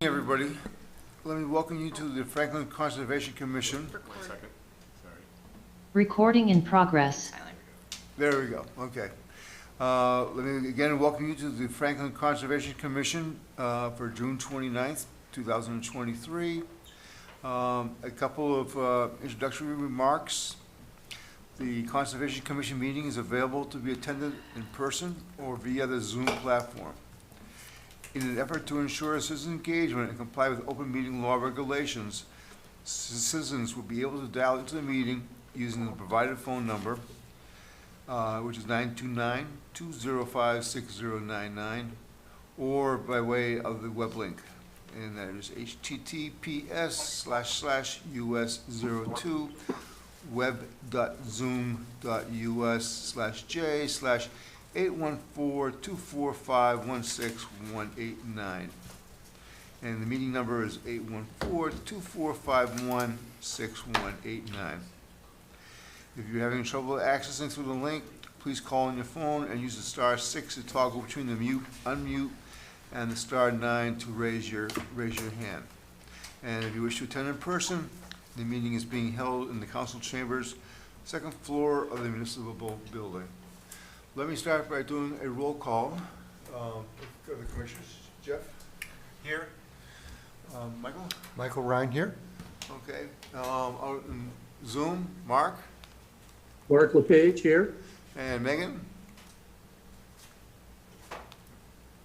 Everybody, let me welcome you to the Franklin Conservation Commission. 1 second, sorry. Recording in progress. There we go, okay. Let me again welcome you to the Franklin Conservation Commission for June 29th, 2023. A couple of introductory remarks. The Conservation Commission meeting is available to be attended in person or via the Zoom platform. In an effort to ensure citizen engagement and comply with open meeting law regulations, citizens will be able to dial into the meeting using the provided phone number, which is 929-205-6099, or by way of the web link. And that is https://us02 web.zoom.us/j/814-245-16189. And the meeting number is 814-2451-6189. If you're having trouble accessing through the link, please call on your phone and use the *6 to toggle between the mute, unmute, and the *9 to raise your hand. And if you wish to attend in person, the meeting is being held in the council chambers, second floor of the municipal building. Let me start by doing a roll call of the commissioners. Jeff? Here. Michael? Michael Ryan here. Okay. Out in Zoom, Mark? Mark LePage here. And Megan?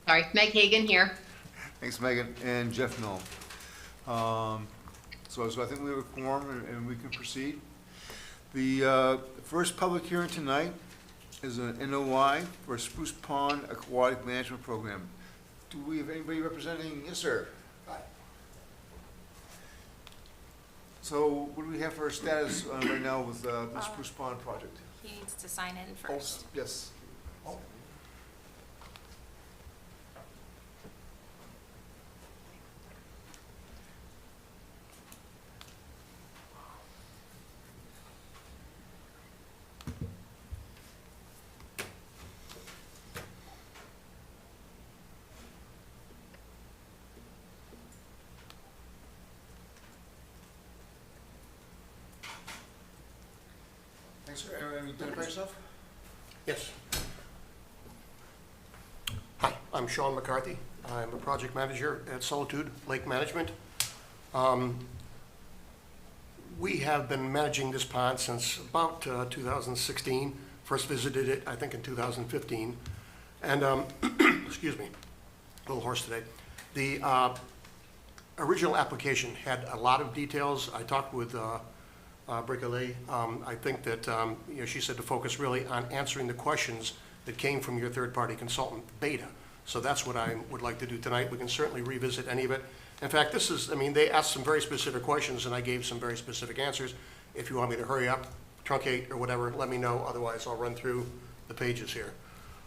Sorry, Meg Hagan here. Thanks, Megan. And Jeff Knoll. So I think we have a quorum and we can proceed. The first public hearing tonight is an NOI for Spruce Pond Aquatic Management Program. Do we have anybody representing? Yes, sir. Hi. So what do we have for our status right now with the Spruce Pond project? He needs to sign in first. Oh, yes. Oh. Thanks, sir. Identify yourself? Yes. Hi, I'm Sean McCarthy. I'm a project manager at Solitude Lake Management. We have been managing this pond since about 2016. First visited it, I think, in 2015. And, excuse me, a little hoarse today. The original application had a lot of details. I talked with Bricollet. I think that she said to focus really on answering the questions that came from your third-party consultant, Beta. So that's what I would like to do tonight. We can certainly revisit any of it. In fact, they asked some very specific questions, and I gave some very specific answers. If you want me to hurry up, truncate, or whatever, let me know. Otherwise, I'll run through the pages here.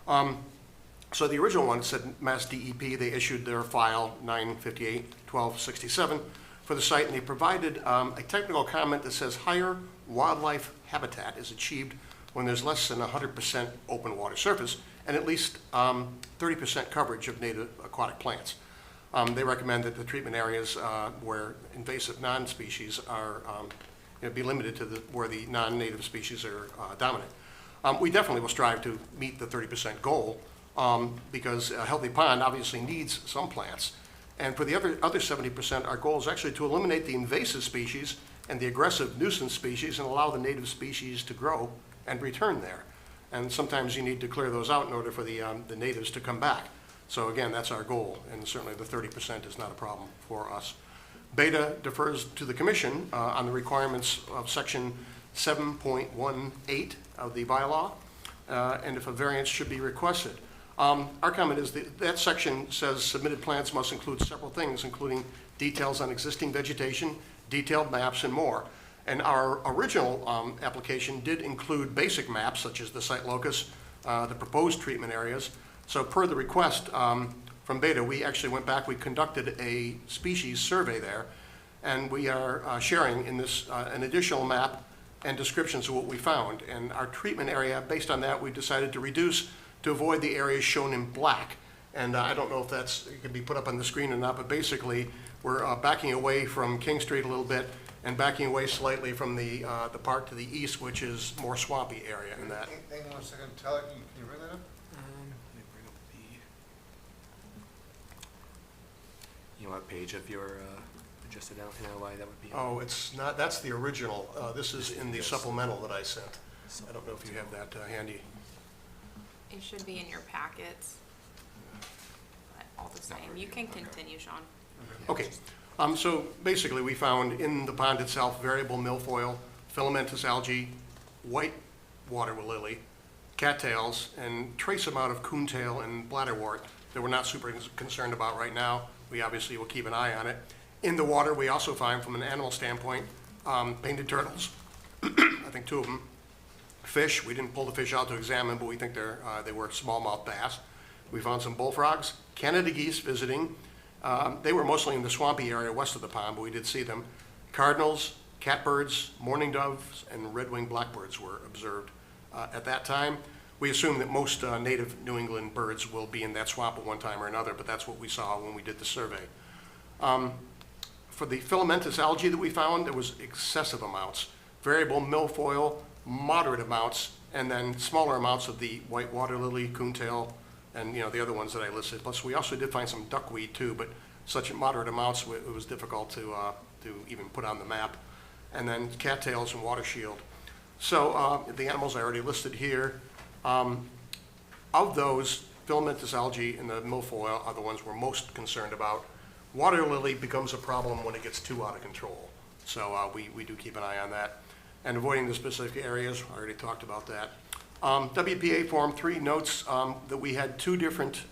So the original one said Mass DEP. They issued their file 958-1267 for the site, and they provided a technical comment that says higher wildlife habitat is achieved when there's less than 100% open water surface and at least 30% coverage of native aquatic plants. They recommend that the treatment areas where invasive non-species are be limited to where the non-native species are dominant. We definitely will strive to meet the 30% goal because a healthy pond obviously needs some plants. And for the other 70%, our goal is actually to eliminate the invasive species and the aggressive nuisance species and allow the native species to grow and return there. And sometimes you need to clear those out in order for the natives to come back. So again, that's our goal, and certainly the 30% is not a problem for us. Beta defers to the Commission on the requirements of Section 7.18 of the bylaw, and if a variance should be requested. Our comment is that section says submitted plans must include several things, including details on existing vegetation, detailed maps, and more. And our original application did include basic maps, such as the site locus, the proposed treatment areas. So per the request from Beta, we actually went back, we conducted a species survey there, and we are sharing in this an additional map and descriptions of what we found. And our treatment area, based on that, we decided to reduce to avoid the areas shown in black And I don't know if it can be put up on the screen or not, but basically, we're backing away from King Street a little bit and backing away slightly from the part to the east, which is more swampy area in that. Hang on a second, Tyler, can you bring that up? Let me bring up you know what page of your adjusted out NOI that would be on? Oh, it's not, that's the original. This is in the Yes. supplemental that I sent. I don't know if you have that handy. It should be in your packets. But all the same, you can continue, Sean. Okay, so basically, we found in the pond itself variable milfoil, filamentous algae, white water lily, cattails, and trace amount of coontail and bladderwort that we're not super concerned about right now. We obviously will keep an eye on it. In the water, we also find, from an animal standpoint, painted turtles. I think 2 of them. Fish, we didn't pull the fish out to examine, but we think they were smallmouth bass. We found some bullfrogs, Canada geese visiting. They were mostly in the swampy area west of the pond, but we did see them. Cardinals, catbirds, mourning doves, and red-winged blackbirds were observed at that time. We assume that most native New England birds will be in that swamp at one time or another, but that's what we saw when we did the survey. For the filamentous algae that we found, there was excessive amounts. Variable milfoil, moderate amounts, and then smaller amounts of the white water lily, coontail, and the other ones that I listed. Plus, we also did find some duckweed too, but such moderate amounts, it was difficult to even put on the map. And then cattails and water shield. So the animals I already listed here, of those, filamentous algae and the milfoil are the ones we're most concerned about. Water lily becomes a problem when it gets too out of control. So we do keep an eye on that. And avoiding the specific areas, I already talked about that. WPA Form 3 notes that we had 2 different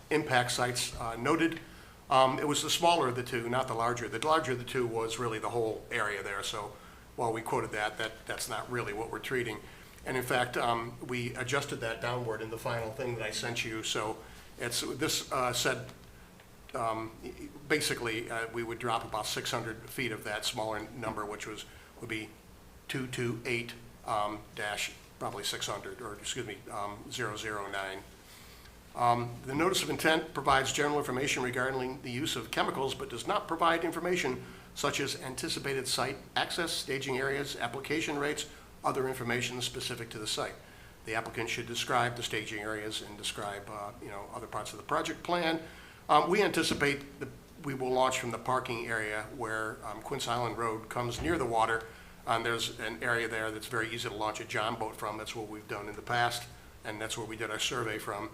impact sites noted. It was the smaller of the 2, not the larger. The larger of the 2 was really the whole area there. So while we quoted that's not really what we're treating. And in fact, we adjusted that downward in the final thing that I sent you. So this said, basically, we would drop about 600 feet of that smaller number, which would be 228 dash probably 600, or excuse me, 009. The notice of intent provides general information regarding the use of chemicals, but does not provide information such as anticipated site access, staging areas, application rates, other information specific to the site. The applicant should describe the staging areas and describe, other parts of the project plan. We anticipate that we will launch from the parking area where Quince Island Road comes near the water. There's an area there that's very easy to launch a john boat from. That's what we've done in the past, and that's where we did our survey from.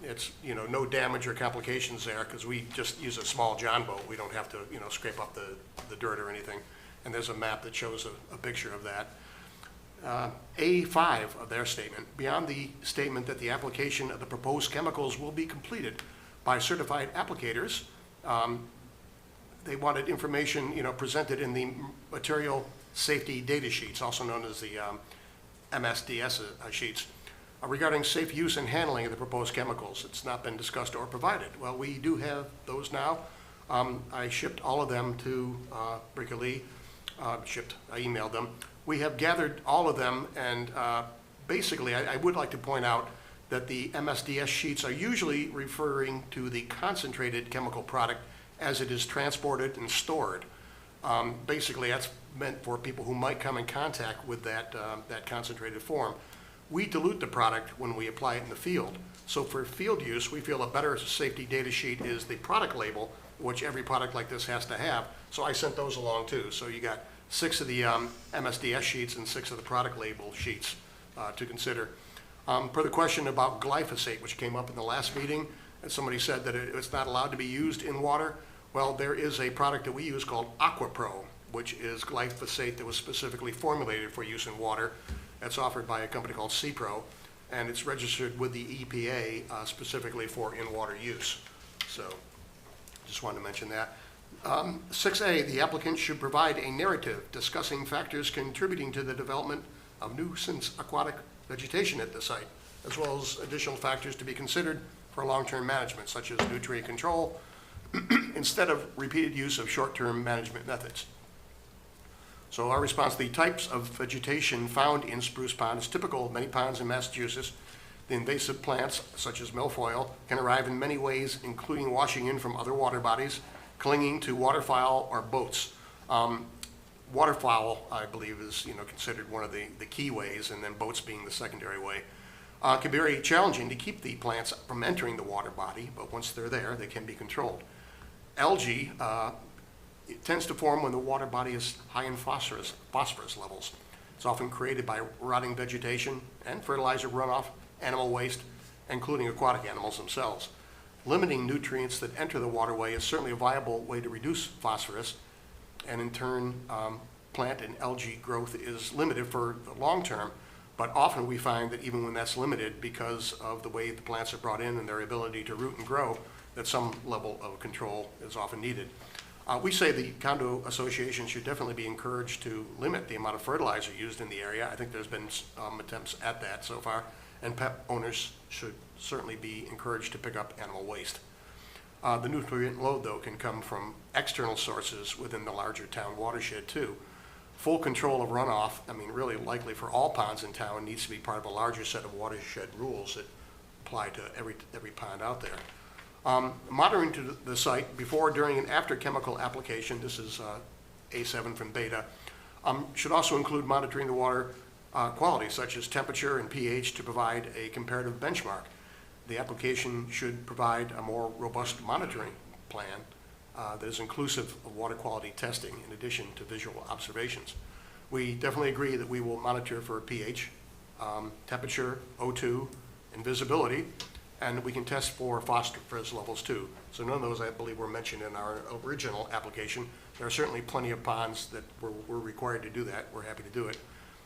It's, no damage or complications there because we just use a small john boat. We don't have to, scrape up the dirt or anything. And there's a map that shows a picture of that. A5 of their statement, beyond the statement that the application of the proposed chemicals will be completed by certified applicators, they wanted information, presented in the material safety data sheets, also known as the MSDS sheets, regarding safe use and handling of the proposed chemicals. It's not been discussed or provided. Well, we do have those now. I shipped all of them to Baker Lee. I emailed them. We have gathered all of them, and basically, I would like to point out that the MSDS sheets are usually referring to the concentrated chemical product as it is transported and stored. Basically, that's meant for people who might come in contact with that concentrated form. We dilute the product when we apply it in the field. So for field use, we feel a better safety data sheet is the product label, which every product like this has to have. So I sent those along too. So you got 6 of the MSDS sheets and 6 of the product label sheets to consider. Per the question about glyphosate, which came up in the last meeting, and somebody said that it's not allowed to be used in water. Well, there is a product that we use called AquaPro, which is glyphosate that was specifically formulated for use in water. It's offered by a company called CPRO, and it's registered with the EPA specifically for in-water use. So just wanted to mention that. 6A, the applicant should provide a narrative discussing factors contributing to the development of nuisance aquatic vegetation at the site, as well as additional factors to be considered for long-term management, such as nutrient control, instead of repeated use of short-term management methods. So our response, the types of vegetation found in Spruce Pond is typical of many ponds in Massachusetts. The invasive plants, such as milfoil, can arrive in many ways, including washing in from other water bodies, clinging to waterfowl or boats. Waterfowl, I believe, is considered one of the key ways, and then boats being the secondary way. It can be very challenging to keep the plants from entering the water body, but once they're there, they can be controlled. Algae it tends to form when the water body is high in phosphorus levels. It's often created by rotting vegetation and fertilizer runoff, animal waste, including aquatic animals themselves. Limiting nutrients that enter the waterway is certainly a viable way to reduce phosphorus, and in turn, plant and algae growth is limited for the long term, but often we find that even when that's limited, because of the way the plants are brought in and their ability to root and grow, that some level of control is often needed. We say the condo association should definitely be encouraged to limit the amount of fertilizer used in the area. I think there's been attempts at that so far, and pet owners should certainly be encouraged to pick up animal waste. The nutrient load, though, can come from external sources within the larger town watershed, too. Full control of runoff, really likely for all ponds in town, needs to be part of a larger set of watershed rules that apply to every pond out there. Monitoring to the site before, during, and after chemical application, this is A7 from Beta, should also include monitoring the water quality, such as temperature and pH, to provide a comparative benchmark. The application should provide a more robust monitoring plan that is inclusive of water quality testing in addition to visual observations. We definitely agree that we will monitor for pH, temperature, O2, and visibility, and we can test for phosphorus levels too. So none of those, I believe, were mentioned in our original application. There are certainly plenty of ponds that we're required to do that. We're happy to do it.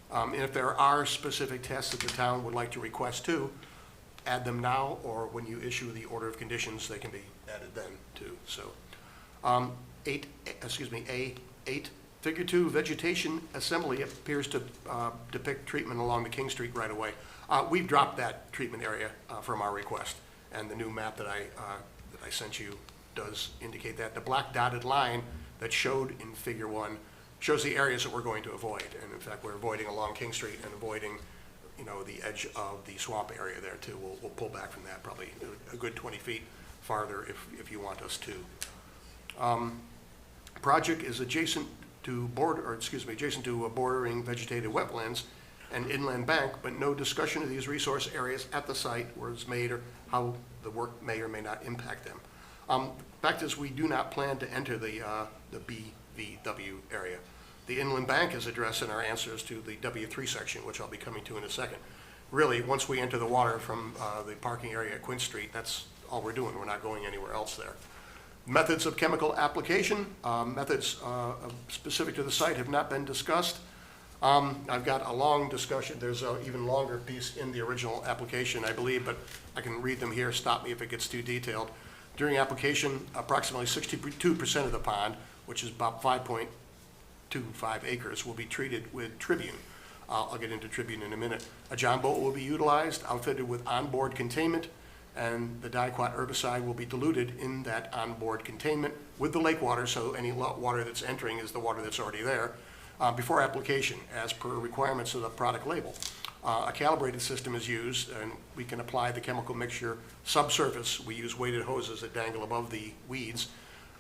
And if there are specific tests that the town would like to request too, add them now, or when you issue the order of conditions, they can be added then too. So, A8, Figure 2, vegetation assembly appears to depict treatment along the King Street right away. We've dropped that treatment area from our request, and the new map that I sent you does indicate that. The black dotted line that showed in Figure 1 shows the areas that we're going to avoid, and in fact, we're avoiding along King Street and avoiding the edge of the swamp area there too. We'll pull back from that probably a good 20 feet farther if you want us to. Project is adjacent to bordering vegetated wetlands and inland bank, but no discussion of these resource areas at the site was made or how the work may or may not impact them. Fact is, we do not plan to enter the BVW area. The inland bank is addressed in our answers to the W3 section, which I'll be coming to in a second. Really, once we enter the water from the parking area at Quinn Street, that's all we're doing. We're not going anywhere else there. Methods of chemical application, methods specific to the site have not been discussed. I've got a long discussion. There's an even longer piece in the original application, I believe, but I can read them here. Stop me if it gets too detailed. During application, approximately 62% of the pond, which is about 5.25 acres, will be treated with Tribune. I'll get into Tribune in a minute. A John boat will be utilized, outfitted with onboard containment, and the diquat herbicide will be diluted in that onboard containment with the lake water, so any water that's entering is the water that's already there, before application, as per requirements of the product label. A calibrated system is used, and we can apply the chemical mixture subsurface. We use weighted hoses that dangle above the weeds,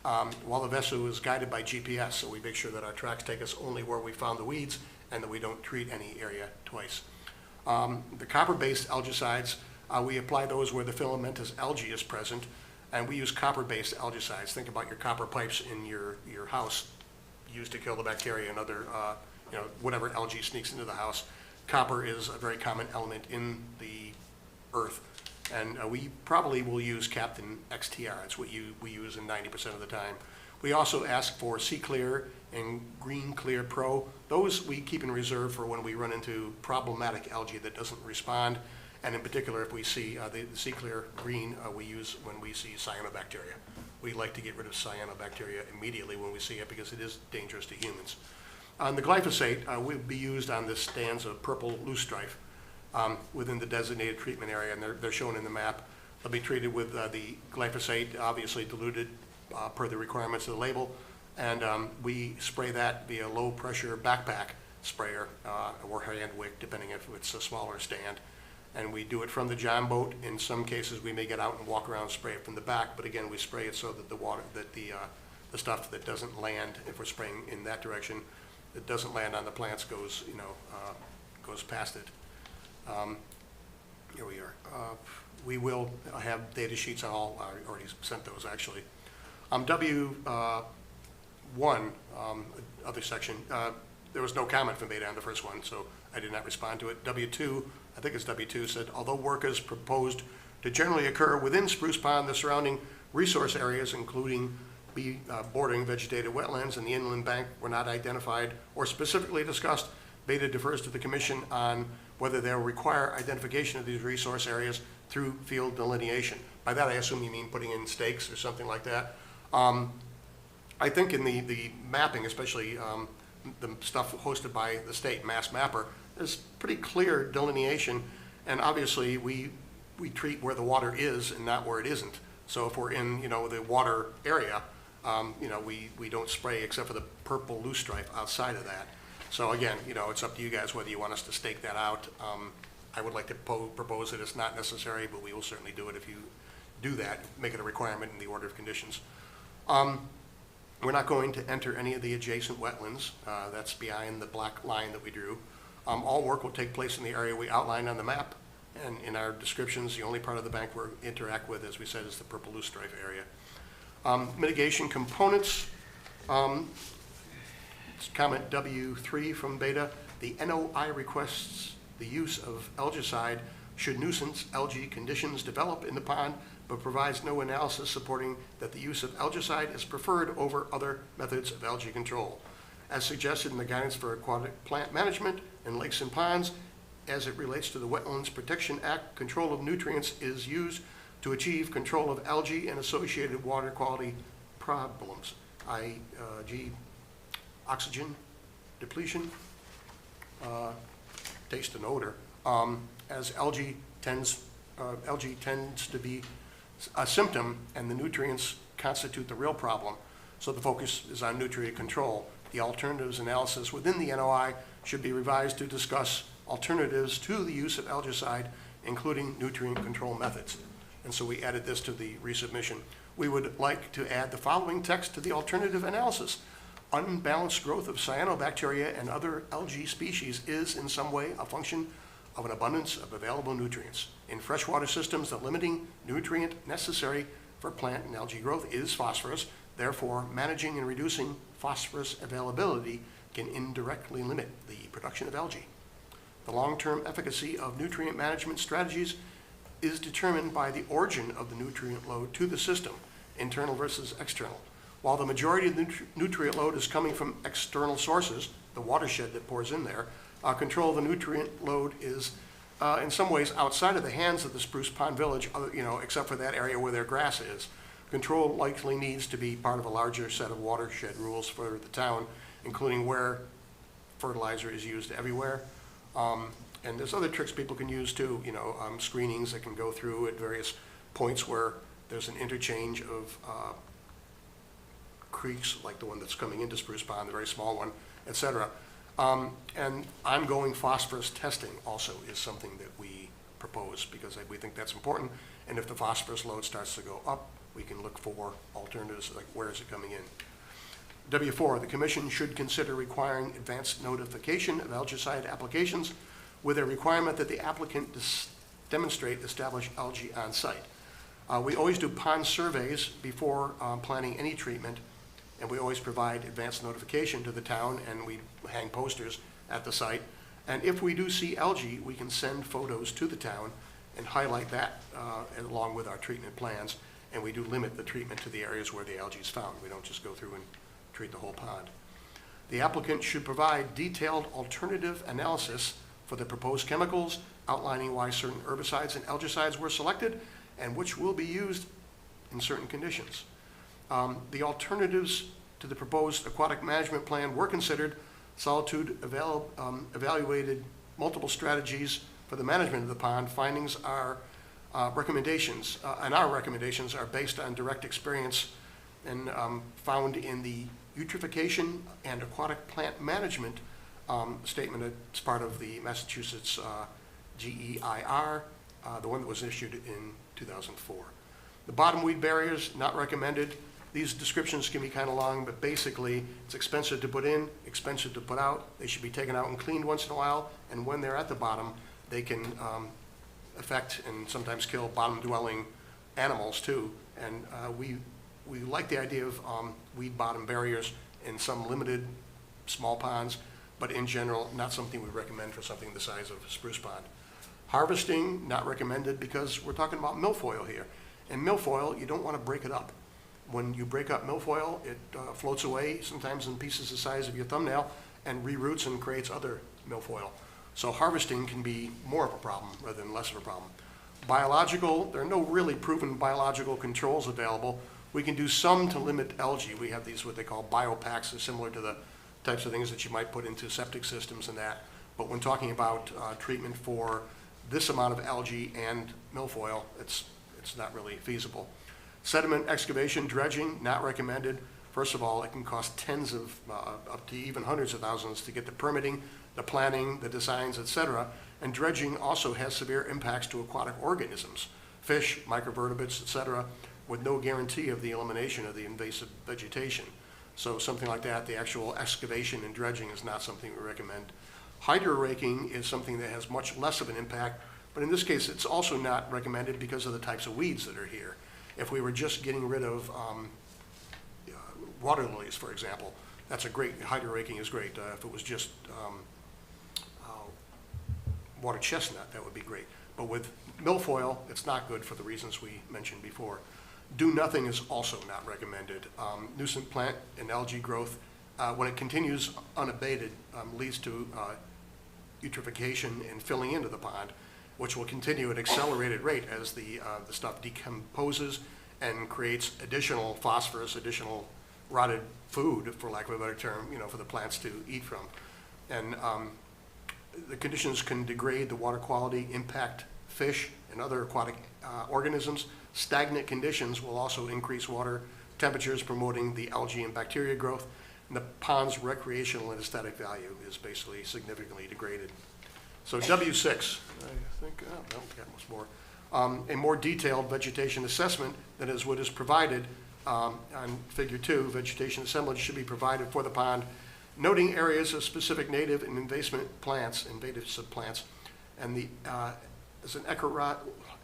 while the vessel is guided by GPS, so we make sure that our tracks take us only where we found the weeds and that we don't treat any area twice. The copper-based algicides, we apply those where the filamentous algae is present, and we use copper-based algicides. Think about your copper pipes in your house used to kill the bacteria and other, whatever algae sneaks into the house. Copper is a very common element in the earth, and we probably will use Captain XTR. It's what we use in 90% of the time. We also ask for Sea Clear and Green Clear Pro. Those we keep in reserve for when we run into problematic algae that doesn't respond. And in particular, if we see the Sea Clear Green, we use when we see cyanobacteria. We like to get rid of cyanobacteria immediately when we see it because it is dangerous to humans. The glyphosate will be used on the stands of purple loosestrife within the designated treatment area, and they're shown in the map. They'll be treated with the glyphosate, obviously diluted per the requirements of the label, and we spray that via low-pressure backpack sprayer or hand wick, depending if it's a smaller stand. and we do it from the John boat. In some cases, we may get out and walk around and spray it from the back, but again, we spray it so that the water, that the stuff that doesn't land, if we're spraying in that direction, that doesn't land on the plants goes, goes past it. Here we are. We will have data sheets on all, I already sent those actually. W1, other section, there was no comment from Beta on the first one, so I did not respond to it. W2, I think it's W2, said, although work is proposed to generally occur within Spruce Pond, the surrounding resource areas, including bordering vegetated wetlands and the inland bank, were not identified or specifically discussed. Beta defers to the commission on whether they'll require identification of these resource areas through field delineation. By that, I assume you mean putting in stakes or something like that. I think in the mapping, especially the stuff hosted by the state Mass Mapper, there's pretty clear delineation, and obviously we treat where the water is and not where it isn't. So if we're in, the water area, we don't spray except for the purple loosestrife outside of that. So again, it's up to you guys whether you want us to stake that out. I would like to propose that it's not necessary, but we will certainly do it if you do that, make it a requirement in the order of conditions. We're not going to enter any of the adjacent wetlands. That's behind the black line that we drew. All work will take place in the area we outlined on the map, and in our descriptions, the only part of the bank we'll interact with, as we said, is the purple loosestrife area. Mitigation components. Comment W3 from Beta. The NOI requests the use of algicide should nuisance algae conditions develop in the pond, but provides no analysis supporting that the use of algicide is preferred over other methods of algae control. As suggested in the Guidance for Aquatic Plant Management in Lakes and Ponds, as it relates to the Wetlands Protection Act, control of nutrients is used to achieve control of algae and associated water quality problems, i.e. oxygen depletion, taste and odor, as algae tends to be a symptom and the nutrients constitute the real problem. So the focus is on nutrient control. The alternatives analysis within the NOI should be revised to discuss alternatives to the use of algicide, including nutrient control methods. And so we added this to the resubmission. We would like to add the following text to the alternative analysis. Unbalanced growth of cyanobacteria and other algae species is in some way a function of an abundance of available nutrients. In freshwater systems, the limiting nutrient necessary for plant and algae growth is phosphorus. Therefore, managing and reducing phosphorus availability can indirectly limit the production of algae. The long-term efficacy of nutrient management strategies is determined by the origin of the nutrient load to the system, internal versus external. While the majority of the nutrient load is coming from external sources, the watershed that pours in there, control of the nutrient load is in some ways outside of the hands of the Spruce Pond Village, except for that area where their grass is. Control likely needs to be part of a larger set of watershed rules for the town, including where fertilizer is used everywhere. And there's other tricks people can use too, screenings that can go through at various points where there's an interchange of creeks, like the one that's coming into Spruce Pond, the very small one, et cetera. And ongoing phosphorus testing also is something that we propose because we think that's important. And if the phosphorus load starts to go up, we can look for alternatives, like where is it coming in. W4, the commission should consider requiring advanced notification of algicide applications with a requirement that the applicant demonstrate established algae on site. We always do pond surveys before planning any treatment, and we always provide advanced notification to the town, and we hang posters at the site. And if we do see algae, we can send photos to the town and highlight that along with our treatment plans, and we do limit the treatment to the areas where the algae is found. We don't just go through and treat the whole pond. The applicant should provide detailed alternative analysis for the proposed chemicals, outlining why certain herbicides and algicides were selected and which will be used in certain conditions. The alternatives to the proposed aquatic management plan were considered. Solitude evaluated multiple strategies for the management of the pond. Findings are recommendations, and our recommendations are based on direct experience and found in the eutrophication and aquatic plant management statement as part of the Massachusetts GEIR, the one that was issued in 2004. The bottom weed barriers, not recommended. These descriptions can be kind of long, but basically, it's expensive to put in, expensive to put out. They should be taken out and cleaned once in a while, and when they're at the bottom, they can affect and sometimes kill bottom-dwelling animals too. And we like the idea of weed bottom barriers in some limited small ponds, but in general, not something we recommend for something the size of a spruce pond. Harvesting, not recommended because we're talking about milfoil here. And milfoil, you don't want to break it up. When you break up milfoil, it floats away, sometimes in pieces the size of your thumbnail, and reroots and creates other milfoil. So harvesting can be more of a problem rather than less of a problem. Biological, there are no really proven biological controls available. We can do some to limit algae. We have these, what they call biopacks, similar to the types of things that you might put into septic systems and that. But when talking about treatment for this amount of algae and milfoil, it's not really feasible. Sediment excavation, dredging, not recommended. First of all, it can cost tens of, up to even hundreds of thousands to get the permitting, the planning, the designs, etc. And dredging also has severe impacts to aquatic organisms, fish, microvertebrates, etc., with no guarantee of the elimination of the invasive vegetation. So something like that, the actual excavation and dredging is not something we recommend. Hydro-raking is something that has much less of an impact, but in this case, it's also not recommended because of the types of weeds that are here. If we were just getting rid of water lilies, for example, that's a great, hydro-raking is great. If it was just water chestnut, that would be great. But with milfoil, it's not good for the reasons we mentioned before. Do nothing is also not recommended. Nuisance plant and algae growth, when it continues unabated, leads to eutrophication and filling into the pond, which will continue at accelerated rate as the stuff decomposes and creates additional phosphorus, additional rotted food, for lack of a better term, for the plants to eat from. And the conditions can degrade the water quality, impact fish and other aquatic organisms. Stagnant conditions will also increase water temperatures, promoting the algae and bacteria growth. And the pond's recreational and aesthetic value is basically significantly degraded. So W6, I think, no, we got much more. A more detailed vegetation assessment than is what is provided on Figure 2. Vegetation assemblage should be provided for the pond, noting areas of specific native and invasive plants, and the as an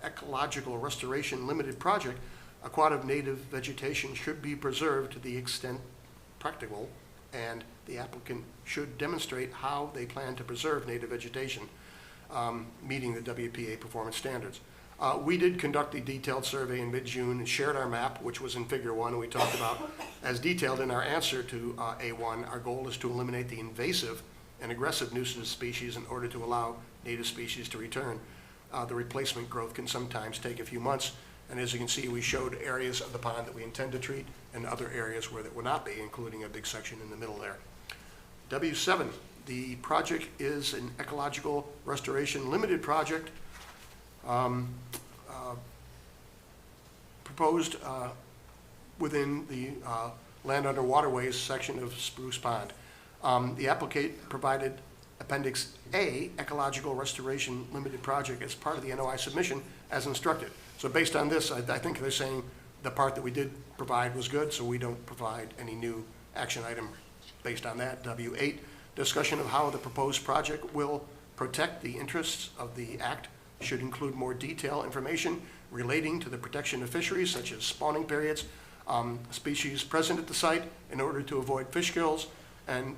ecological restoration limited project, aquatic native vegetation should be preserved to the extent practical, and the applicant should demonstrate how they plan to preserve native vegetation, meeting the WPA performance standards. We did conduct a detailed survey in mid-June and shared our map, which was in Figure 1, and we talked about, as detailed in our answer to A1, our goal is to eliminate the invasive and aggressive nuisance species in order to allow native species to return. The replacement growth can sometimes take a few months, and as you can see, we showed areas of the pond that we intend to treat and other areas where that will not be, including a big section in the middle there. W7, the project is an ecological restoration limited project proposed within the land under waterways section of Spruce Pond. The applicant provided Appendix A, Ecological Restoration Limited Project, as part of the NOI submission as instructed. So based on this, I think they're saying the part that we did provide was good, so we don't provide any new action item based on that. W8, discussion of how the proposed project will protect the interests of the Act should include more detailed information relating to the protection of fisheries, such as spawning periods, species present at the site in order to avoid fish kills, and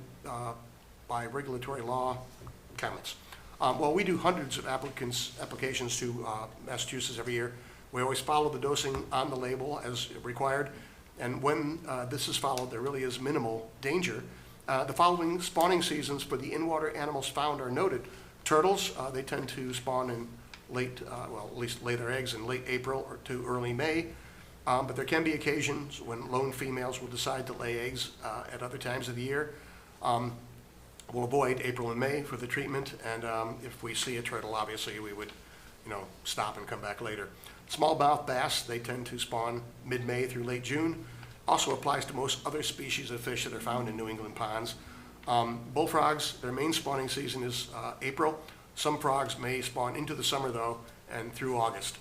by regulatory law comments. Well, we do hundreds of applications to Massachusetts every year. We always follow the dosing on the label as required, and when this is followed, there really is minimal danger. The following spawning seasons for the in-water animals found are noted. Turtles, they tend to spawn in late, well, at least lay their eggs in late April or to early May. But there can be occasions when lone females will decide to lay eggs at other times of the year. We'll avoid April and May for the treatment, and if we see a turtle, obviously we would, stop and come back later. Smallmouth bass, they tend to spawn mid-May through late June. Also applies to most other species of fish that are found in New England ponds. Bullfrogs, their main spawning season is April. Some frogs may spawn into the summer, though, and through August.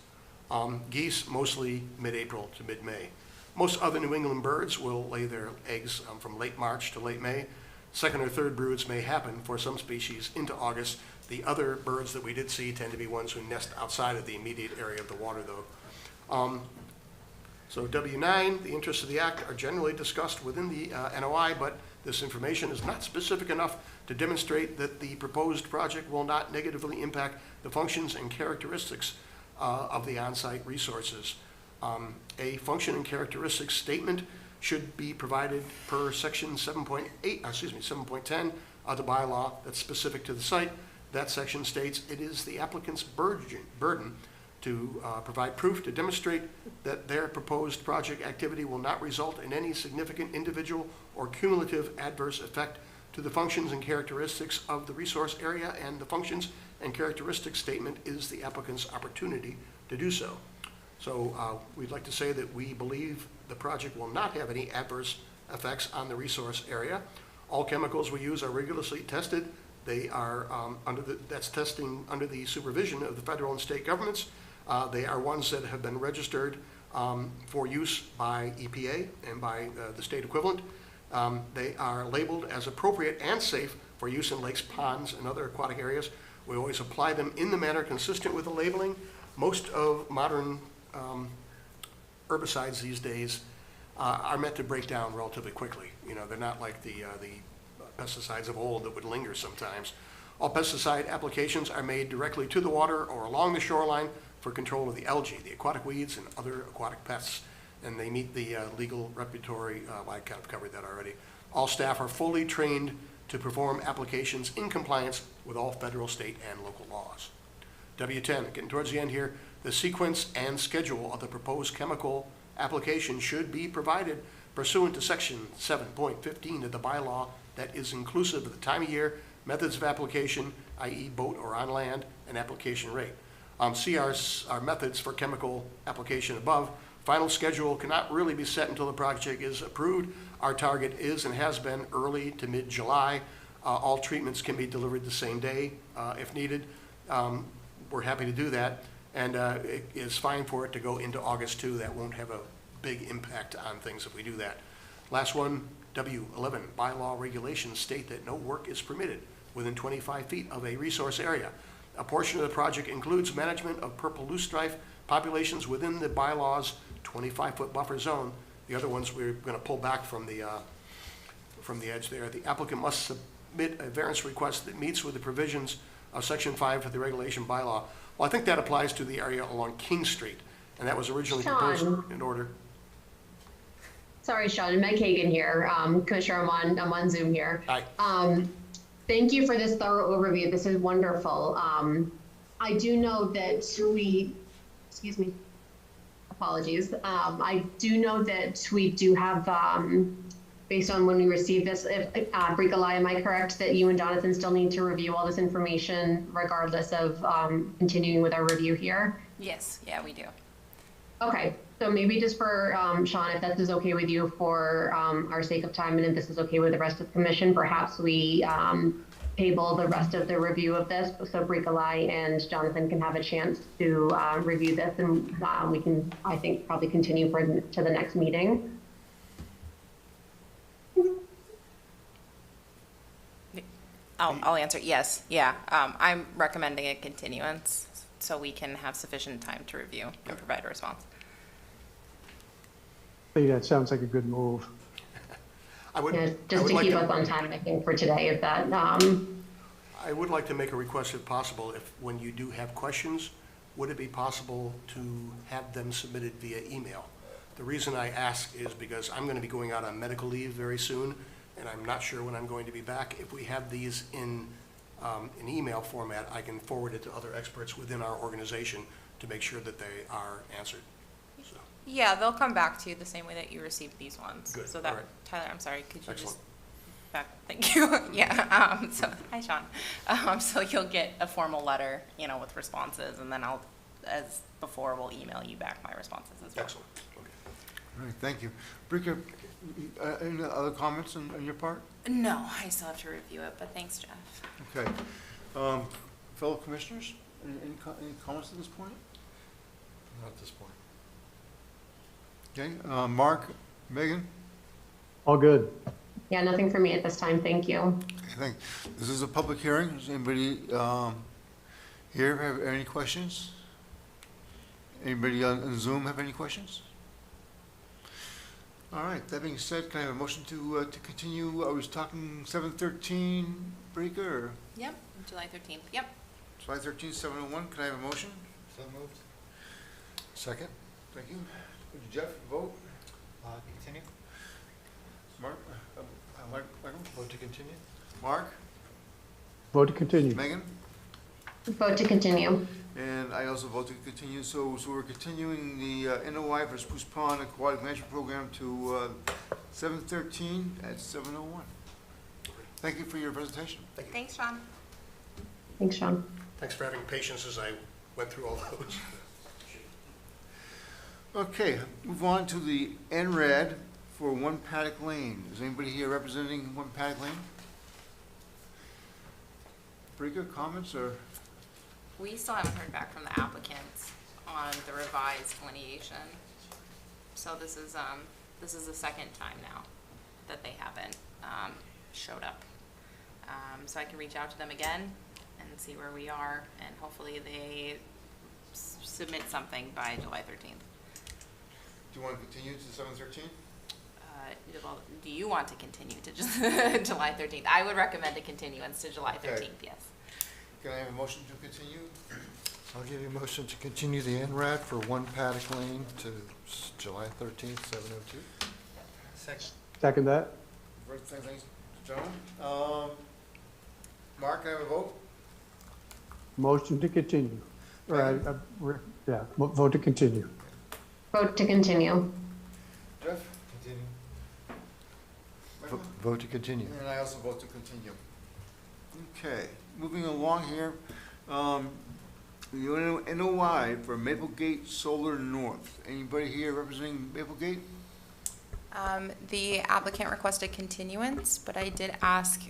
Geese, mostly mid-April to mid-May. Most other New England birds will lay their eggs from late March to late May. Second or third broods may happen for some species into August. The other birds that we did see tend to be ones who nest outside of the immediate area of the water, though. So W9, the interests of the act are generally discussed within the NOI, but this information is not specific enough to demonstrate that the proposed project will not negatively impact the functions and characteristics of the on-site resources. A function and characteristics statement should be provided per section 7.10 of the bylaw that's specific to the site. That section states it is the applicant's burden to provide proof to demonstrate that their proposed project activity will not result in any significant individual or cumulative adverse effect to the functions and characteristics of the resource area, and the functions and characteristics statement is the applicant's opportunity to do so. So we'd like to say that we believe the project will not have any adverse effects on the resource area. All chemicals we use are rigorously tested. They are that's testing under the supervision of the federal and state governments. They are ones that have been registered for use by EPA and by the state equivalent. They are labeled as appropriate and safe for use in lakes, ponds, and other aquatic areas. We always apply them in the manner consistent with the labeling. Most of modern herbicides these days are meant to break down relatively quickly. You know, they're not like the pesticides of old that would linger sometimes. All pesticide applications are made directly to the water or along the shoreline for control of the algae, the aquatic weeds, and other aquatic pests. And they meet the legal regulatory, I kind of covered that already. All staff are fully trained to perform applications in compliance with all federal, state, and local laws. W10, getting towards the end here, the sequence and schedule of the proposed chemical application should be provided pursuant to section 7.15 of the bylaw that is inclusive of the time of year, methods of application, i.e. boat or on land, and application rate. See our methods for chemical application above. Final schedule cannot really be set until the project is approved. Our target is and has been early to mid-July. All treatments can be delivered the same day if needed. We're happy to do that, and it is fine for it to go into August too. That won't have a big impact on things if we do that. Last one, W11, bylaw regulations state that no work is permitted within 25 feet of a resource area. A portion of the project includes management of purple loosestrife populations within the bylaw's 25-foot buffer zone. The other ones we're going to pull back from the edge there. The applicant must submit a variance request that meets with the provisions of Section 5 of the regulation bylaw. Well, I think that applies to the area along King Street, and that was originally proposed in order. Sorry, Sean, Meg Hagan here. Commissioner, I'm on Zoom here. Hi. Thank you for this thorough overview. This is wonderful. I do know that excuse me, apologies. I do know that we do have, based on when we received this, Bricolai, am I correct that you and Jonathan still need to review all this information regardless of continuing with our review here? Yes, yeah, we do. Okay, so maybe just for Sean, if that is okay with you for our sake of time, and if this is okay with the rest of the commission, perhaps we table the rest of the review of this so Bricolai and Jonathan can have a chance to review this, and we can, I think, probably continue to the next meeting. I'll answer yes, yeah. I'm recommending a continuance so we can have sufficient time to review and provide a response. I think that sounds like a good move. I would, Yeah, I just would to like keep us on time, I think, for today, if that, I would like to make a request if possible, if when you do have questions, would it be possible to have them submitted via email? The reason I ask is because I'm going to be going out on medical leave very soon, and I'm not sure when I'm going to be back. If we have these in an email format, I can forward it to other experts within our organization to make sure that they are answered. So, Yeah, they'll come back to you the same way that you received these ones. Good, So that, all right. Tyler, I'm sorry, could you Excellent. just back, thank you. Yeah, so, hi, Sean. So you'll get a formal letter, with responses, and then as before, we'll email you back my responses as well. excellent. Okay. All right, thank you. Brika, any other comments on your part? No, I still have to review it, but thanks, Jeff. Okay. fellow commissioners? Any comments at this point? Not at this point. Okay, Mark, Megan? All good. Yeah, nothing for me at this time, thank you. I think this is a public hearing. Does anybody here have any questions? Anybody on Zoom have any questions? All right, that being said, can I have a motion to continue? I was talking 7:13, Brika, or Yep, July 13th, yep. July 13th, 7:01? Can I have a motion? So moved. Second? Thank you. Would you, Jeff, vote? Continue? Mark? Michael? Vote to continue? Mark? Vote to continue. Megan? Vote to continue. And I also vote to continue, so we're continuing the NOI for Spruce Pond Aquatic Management Program to 7:13 at 7:01. Thank you for your presentation. Thanks, Sean. Thanks, Sean. Thanks for having patience as I went through all those. Okay, move on to the NRAD for One Paddock Lane. Is anybody here representing One Paddock Lane? Brika, comments, or? We still haven't heard back from the applicants on the revised delineation. So this is the second time now that they haven't, showed up. So I can reach out to them again and see where we are, and hopefully they submit something by July 13th. Do you want to continue to 7:13? Well, do you want to continue to just July 13th? I would recommend a continuance to July 13th, yes. Can I have a motion to continue? I'll give you a motion to continue the NRAD for One Paddock Lane to July 13th, 7:02. Second. Second that? First, thanks, gentlemen. Mark, can I have a vote? Motion to continue. Vote to continue. Vote to continue. Jeff? Continue. Michael? Vote to continue. And I also vote to continue. Okay, moving along here, the NOI for Maplegate Solar North. Anybody here representing Maplegate? The applicant requested continuance, but I did ask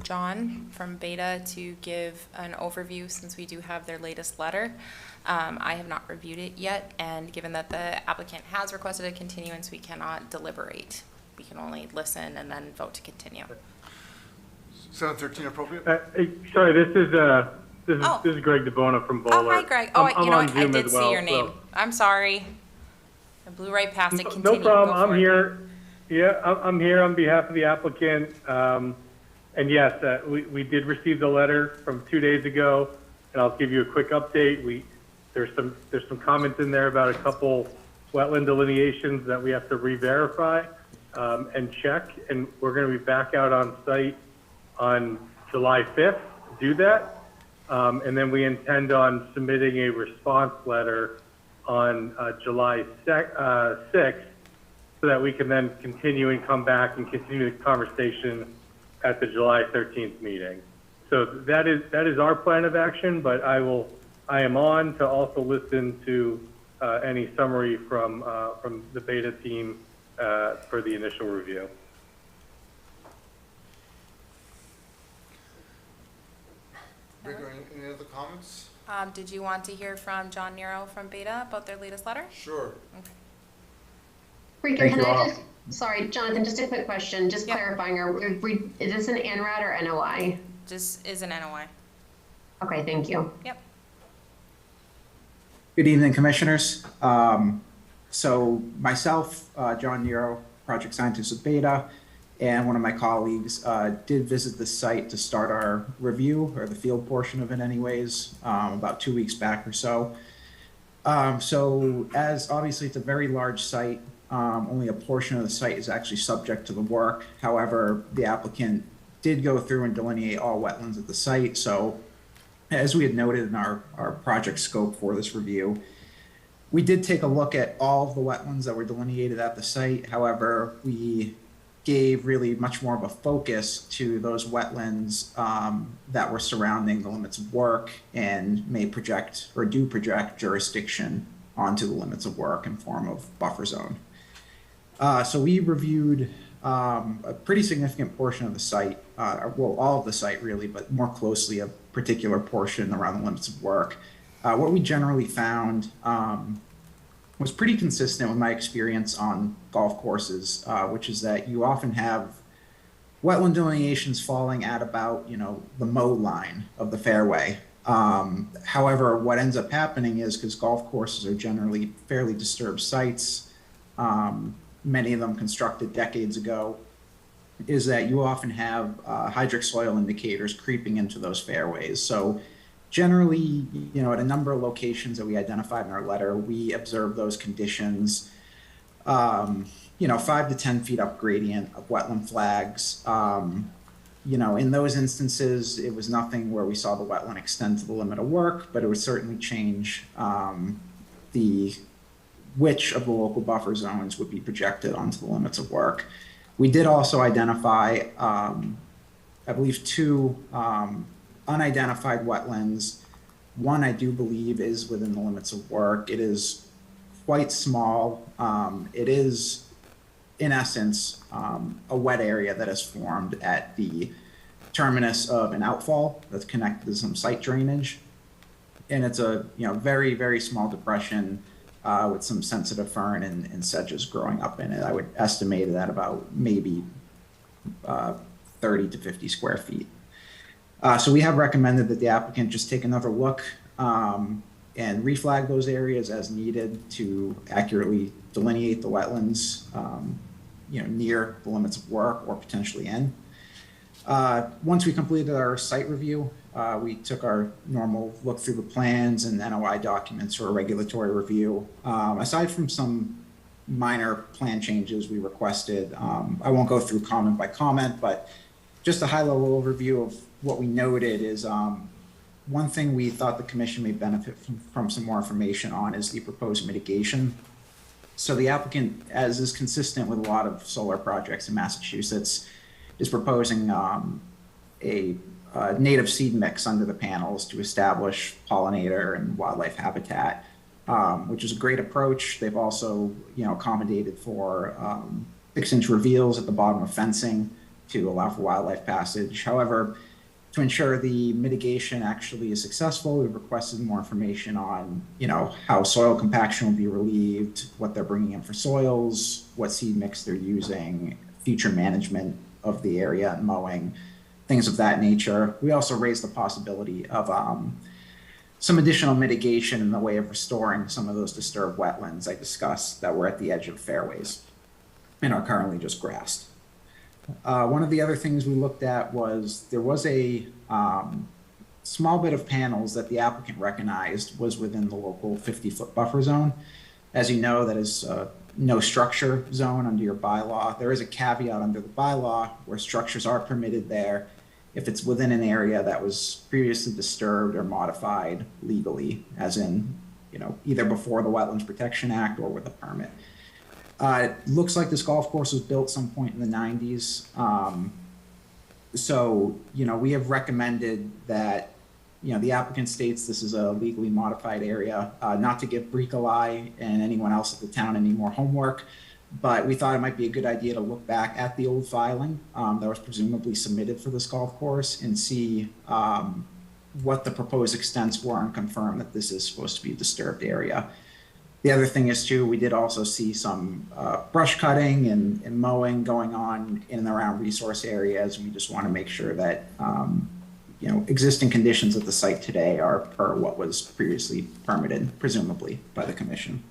John from Beta to give an overview since we do have their latest letter. I have not reviewed it yet, and given that the applicant has requested a continuance, we cannot deliberate. We can only listen and then vote to continue. 7:13 appropriate? Sorry, this is Oh. this is Greg DeBona from Bowler. Oh, hi, Greg. Oh, I'm you know on what? I Zoom did as see well, your name. so- I'm sorry. I blew right past it. No Continue. problem. Go for I'm it. here. Yeah, I'm here on behalf of the applicant. And yes, we did receive the letter from 2 days ago, and I'll give you a quick update. There's some comments in there about a couple wetland delineations that we have to re-verify and check, and we're going to be back out on site on July 5th to do that. And then we intend on submitting a response letter on July 6th, so that we can then continue and come back and continue the conversation at the July 13th meeting. So that is our plan of action, but I am on to also listen to any summary from the Beta team for the initial review. Brika, any other comments? Did you want to hear from John Nero from Beta about their latest letter? Sure. Rika, Thank can you I all. just, sorry, Jonathan, just a quick question, just Yep. clarifying, is this an NRAD or NOI? Just is an NOI. Okay, thank you. Yep. Good evening, Commissioners. So myself, John Nero, project scientist with Beta, and one of my colleagues did visit the site to start our review, or the field portion of it anyways, about 2 weeks back or so. So as obviously it's a very large site, only a portion of the site is actually subject to the work. However, the applicant did go through and delineate all wetlands at the site. So as we had noted in our project scope for this review, we did take a look at all of the wetlands that were delineated at the site. However, we gave really much more of a focus to those wetlands that were surrounding the limits of work and may project or do project jurisdiction onto the limits of work in form of buffer zone. So we reviewed a pretty significant portion of the site, well, all of the site really, but more closely a particular portion around the limits of work. What we generally found was pretty consistent with my experience on golf courses, which is that you often have wetland delineations falling at about, the mow line of the fairway. However, what ends up happening is, because golf courses are generally fairly disturbed sites, many of them constructed decades ago, is that you often have hydric soil indicators creeping into those fairways. So generally, at a number of locations that we identified in our letter, we observe those conditions, 5 to 10 feet up gradient of wetland flags. In those instances, it was nothing where we saw the wetland extend to the limit of work, but it would certainly change which of the local buffer zones would be projected onto the limits of work. We did also identify, I believe, 2 unidentified wetlands. One, I do believe, is within the limits of work. It is quite small. It is, in essence, a wet area that has formed at the terminus of an outfall that's connected to some site drainage. And it's a very, very small depression with some sensitive fern and sedges growing up in it. I would estimate it at about maybe 30 to 50 square feet. So we have recommended that the applicant just take another look and reflag those areas as needed to accurately delineate the wetlands, near the limits of work or potentially in. Once we completed our site review, we took our normal look through the plans and NOI documents for a regulatory review. Aside from some minor plan changes we requested, I won't go through comment by comment, but just a high-level overview of what we noted is one thing we thought the commission may benefit from some more information on is the proposed mitigation. So the applicant, as is consistent with a lot of solar projects in Massachusetts, is proposing a native seed mix under the panels to establish pollinator and wildlife habitat, which is a great approach. They've also, accommodated for 6-inch reveals at the bottom of fencing to allow for wildlife passage. However, to ensure the mitigation actually is successful, we've requested more information on, how soil compaction will be relieved, what they're bringing in for soils, what seed mix they're using, future management of the area and mowing, things of that nature. We also raised the possibility of some additional mitigation in the way of restoring some of those disturbed wetlands I discussed that were at the edge of fairways and are currently just grassed. One of the other things we looked at was there was a small bit of panels that the applicant recognized was within the local 50-foot buffer zone. As you know, that is no structure zone under your bylaw. There is a caveat under the bylaw where structures are permitted there if it's within an area that was previously disturbed or modified legally, as in, either before the Wetlands Protection Act or with a permit. It looks like this golf course was built some point in the 90s. So, we have recommended that, the applicant states this is a legally modified area, not to give Bricolai and anyone else at the town any more homework, but we thought it might be a good idea to look back at the old filing that was presumably submitted for this golf course and see what the proposed extents were and confirm that this is supposed to be a disturbed area. The other thing is, too, we did also see some brush cutting and mowing going on in and around resource areas. We just want to make sure that, existing conditions at the site today are per what was previously permitted, presumably, by the commission.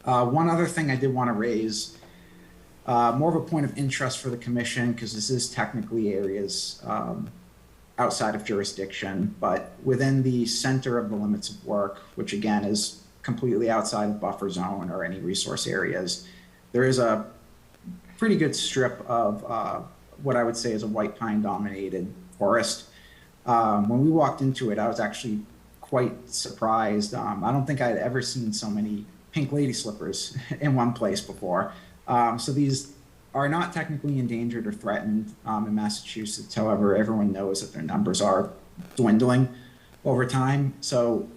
One other thing I did want to raise, more of a point of interest for the commission, because this is technically areas outside of jurisdiction, but within the center of the limits of work, which again is completely outside of buffer zone or any resource areas, there is a pretty good strip of what I would say is a white pine dominated forest. When we walked into it, I was actually quite surprised. I don't think I'd ever seen so many pink lady slippers in one place before. So these are not technically endangered or threatened in Massachusetts. However, everyone knows that their numbers are dwindling over time. So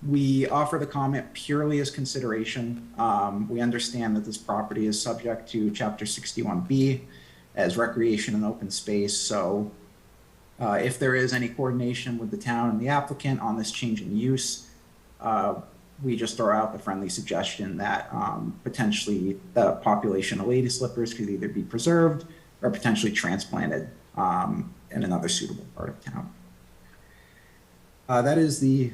We offer the comment purely as consideration. We understand that this property is subject to Chapter 61B as recreation and open space. So if there is any coordination with the town and the applicant on this change in use, we just throw out the friendly suggestion that potentially the population of lady slippers could either be preserved or potentially transplanted in another suitable part of town. That is the,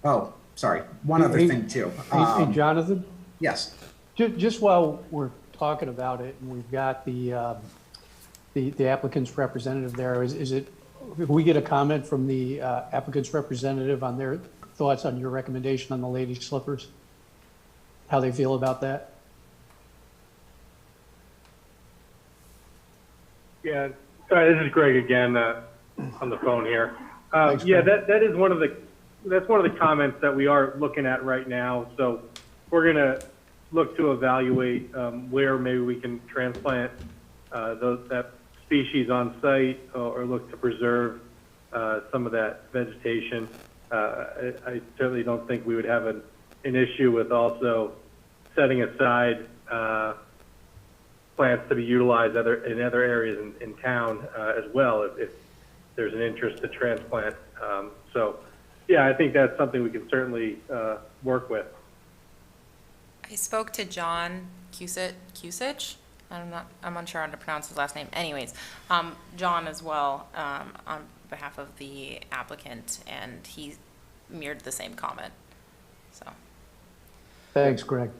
oh, sorry, one other thing too. Hey, Jonathan, Yes, just while we're talking about it, and we've got the applicant's representative there, is it, if we get a comment from the applicant's representative on their thoughts on your recommendation on the lady slippers? How they feel about that? Yeah, sorry, this is Greg again, on the phone here. Thanks, Yeah, Greg. that is that's one of the comments that we are looking at right now. So we're gonna look to evaluate, where maybe we can transplant, that species on site or look to preserve, some of that vegetation. I certainly don't think we would have an issue with also setting aside, plants to be utilized in other areas in town as well if there's an interest to transplant. So, yeah, I think that's something we can certainly work with. I spoke to John Cusich. I'm unsure how to pronounce his last name. Anyways, John as well, on behalf of the applicant, and he mirrored the same comment. So. Thanks, Greg.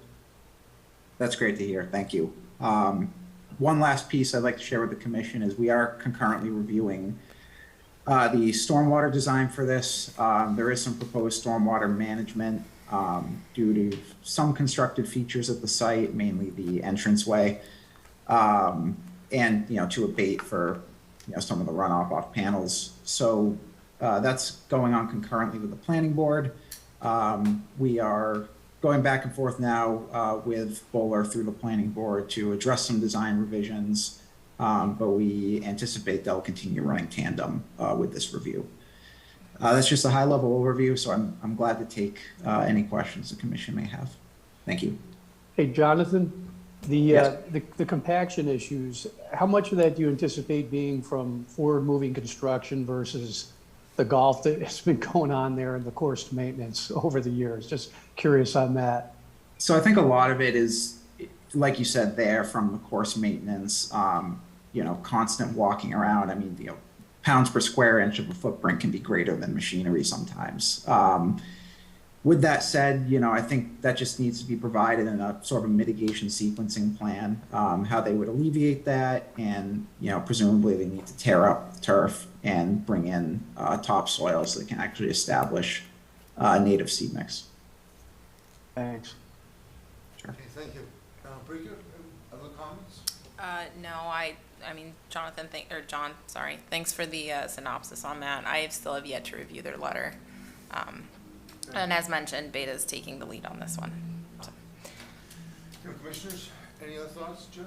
that's great to hear. Thank you. One last piece I'd like to share with the commission is we are concurrently reviewing the stormwater design for this. There is some proposed stormwater management due to some constructed features at the site, mainly the entranceway, and to abate for some of the runoff off panels. So that's going on concurrently with the planning board. We are going back and forth now with Bowler through the planning board to address some design revisions, but we anticipate they'll continue running tandem with this review. That's just a high-level overview, so I'm glad to take any questions the commission may have. Thank you. Hey, Jonathan, Yes. the compaction issues, how much of that do you anticipate being from forward-moving construction versus the golf that has been going on there and the course maintenance over the years? Just curious on that. So I think a lot of it is, like you said there, from the course maintenance, constant walking around. I mean, pounds per square inch of a footprint can be greater than machinery sometimes. With that said, I think that just needs to be provided in a sort of a mitigation sequencing plan, how they would alleviate that. And, presumably they need to tear up the turf and bring in topsoil so they can actually establish a native seed mix. Thanks. Okay, thank you. Brika, other comments? No, I mean, John, sorry, thanks for the synopsis on that. I still have yet to review their letter. And as mentioned, Beta's taking the lead on this one. So. Commissioners, any other thoughts, Jeff?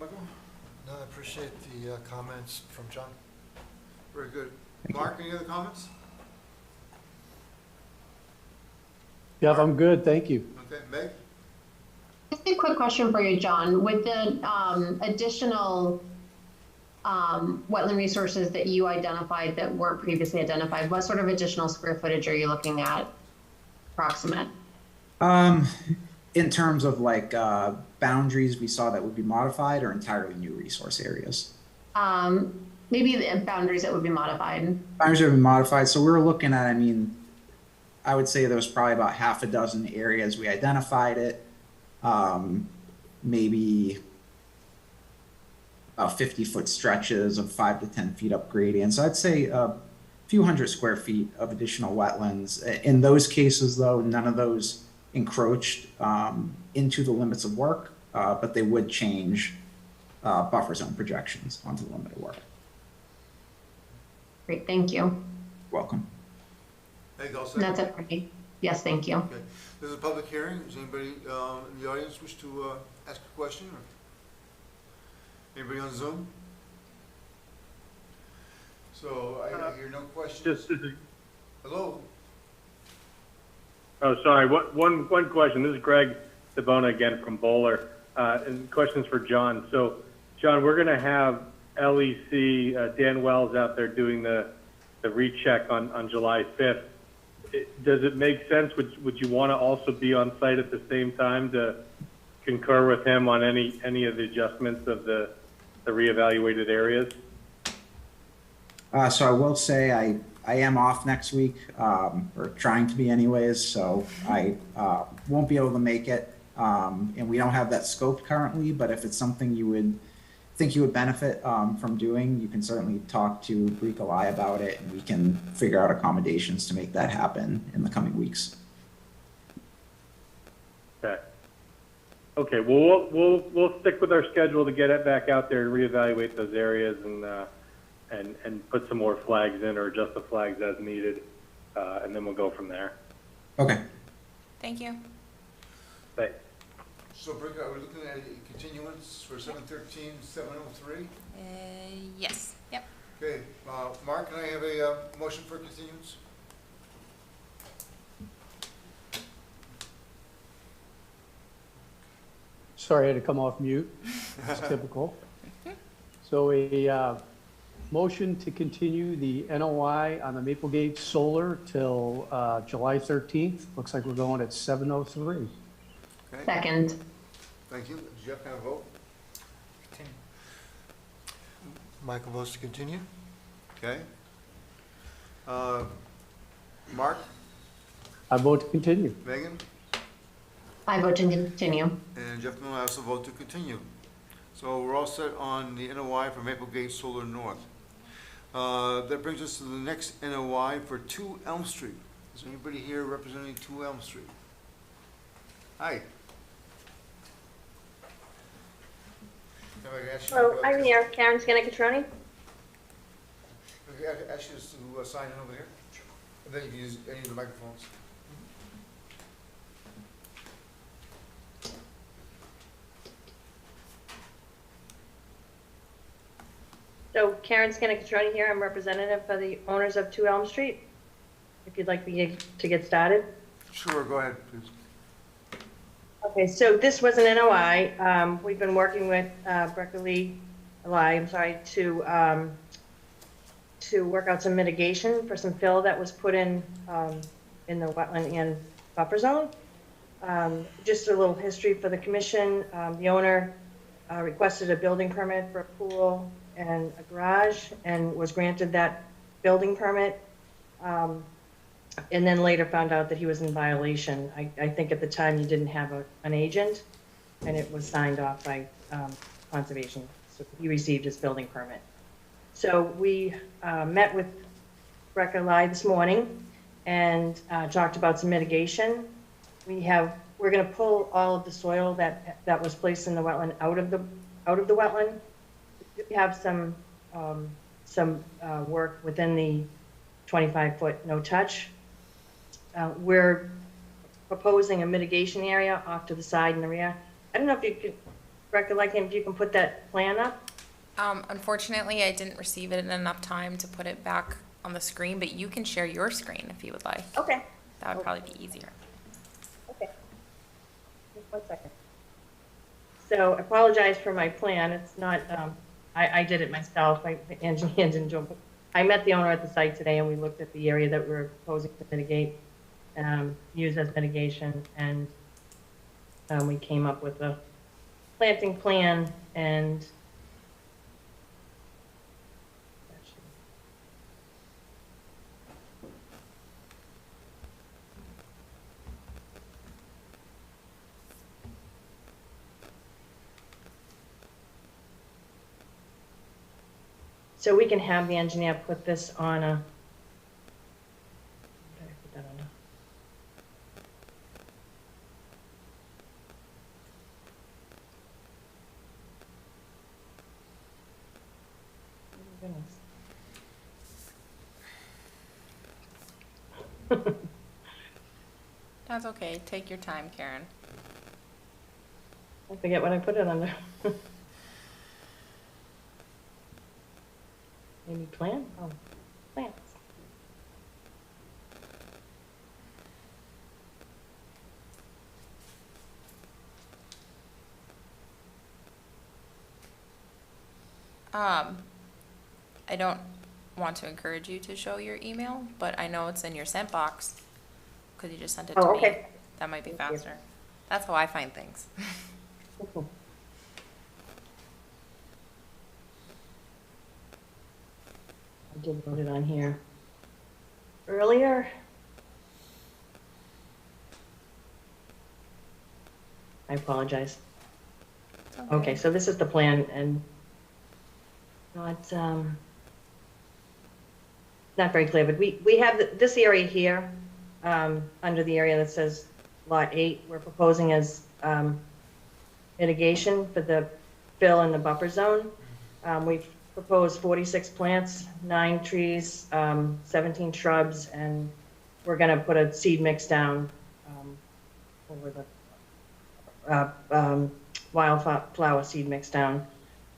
Michael? No, I appreciate the comments from John. Very good. Thank you. Mark, any other comments? Jeff, I'm good, thank you. Okay, Meg? Just a quick question for you, John. With the additional wetland resources that you identified that weren't previously identified, what sort of additional square footage are you looking at approximate? In terms of boundaries we saw that would be modified or entirely new resource areas? Maybe the boundaries that would be modified. Boundaries have been modified. So we were looking at, I would say there was probably about half a dozen areas we identified it. Maybe about 50-foot stretches of 5 to 10 feet up gradient. So I'd say a few hundred square feet of additional wetlands. In those cases, though, none of those encroached into the limits of work, but they would change buffer zone projections onto the limit of work. Great, thank you. Welcome. Meg, all set? That's it for me. Yes, thank you. Okay. This is a public hearing. Does anybody in the audience wish to ask a question? Or anybody on Zoom? So I hear no questions. Just, Hello? Oh, sorry, one question. This is Greg DeBona again from Bowler. And questions for John. So, John, we're going to have LEC, Dan Wells out there doing the recheck on July 5th. Does it make sense? Would you want to also be on site at the same time to concur with him on any of the adjustments of the reevaluated areas? So I will say I am off next week, or trying to be anyways, so I won't be able to make it. And we don't have that scoped currently, but if it's something you would think you would benefit from doing, you can certainly talk to Greek Ally about it, and we can figure out accommodations to make that happen in the coming weeks. Okay. Okay. Well, we'll stick with our schedule to get it back out there and reevaluate those areas and put some more flags in or adjust the flags as needed, and then we'll go from there. Okay. Thank you. Thanks. So, Brink, are we looking at a continuance for 7/13, 7/03? Yes, yep. Okay, Mark, can I have a motion for continuance? Sorry, I had to come off mute. It's typical. So a motion to continue the NOI on the Maplegate Solar till July 13th. Looks like we're going at 7:03. Okay, Second. thank you. Jeff, can I vote? Michael votes to continue? Okay. Mark, I vote to continue. Megan, I vote to continue. and Jeff Miller, I also vote to continue. So we're all set on the NOI for Maplegate Solar North. That brings us to the next NOI for 2 Elm Street. Is there anybody here representing 2 Elm Street? Hi. Have I asked you Hello, to, I'm here, Karen Scannicatroni. ask you to sign in over here? And then you can use any of the microphones. So Karen Scannicatroni here, I'm representative for the owners of 2 Elm Street. If you'd like me to get started. Sure, go ahead, please. Okay, so this was an NOI. We've been working with Berkeley, to work out some mitigation for some fill that was put in the wetland and buffer zone. Just a little history for the commission. The owner requested a building permit for a pool and a garage and was granted that building permit. And then later found out that he was in violation. I think at the time he didn't have an agent, and it was signed off by conservation. So he received his building permit. So we met with Ally this morning and talked about some mitigation. We're going to pull all of the soil that was placed in the wetland out of the wetland. We have some work within the 25-foot no-touch. We're proposing a mitigation area off to the side and the rear. I don't know if you could, if you can put that plan up. Unfortunately, I didn't receive it in enough time to put it back on the screen, but you can share your screen if you would like. Okay. That would probably be easier. Okay. Just 1 second. So I apologize for my plan. It's not, I did it myself. Angie didn't do it. I met the owner at the site today and we looked at the area that we're proposing to mitigate, use as mitigation, and we came up with a planting plan and so we can have the engineer put this on a, what did I put that on a? Oh, goodness. That's okay. Take your time, Karen. I forget what I put it under. Maybe plan? Oh, plants. I don't want to encourage you to show your email, but I know it's in your sent box. Could you just send it to Oh, me? okay. That might be Thank you. faster. That's how I find things. I did vote it on here earlier. I apologize. Okay, so this is the plan and not very clear, but we have this area here, under the area that says Lot 8, we're proposing as mitigation for the fill in the buffer zone. We've proposed 46 plants, 9 trees, 17 shrubs, and we're gonna put a seed mix down over the wildflower seed mix down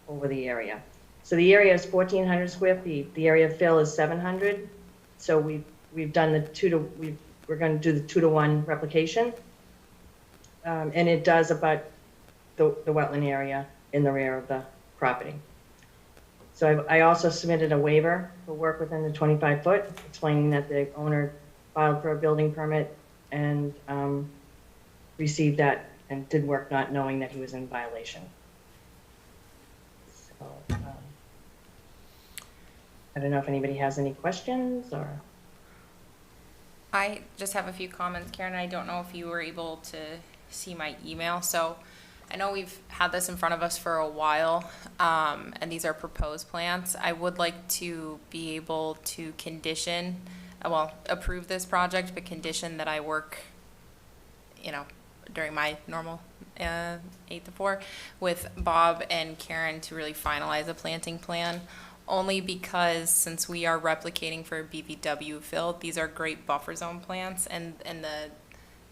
over the area. So the area is 1,400 square feet. The area of fill is 700. So we've done we're going to do the 2-to-1 replication, and it does abut the wetland area in the rear of the property. So I also submitted a waiver for work within the 25-foot, explaining that the owner filed for a building permit and received that and did work not knowing that he was in violation. So, I don't know if anybody has any questions or. I just have a few comments, Karen. I don't know if you were able to see my email. So I know we've had this in front of us for a while, and these are proposed plans. I would like to be able to condition, approve this project, but condition that I work, during my normal 8 to 4 with Bob and Karen to really finalize a planting plan. Only because since we are replicating for BVW fill, these are great buffer zone plants, and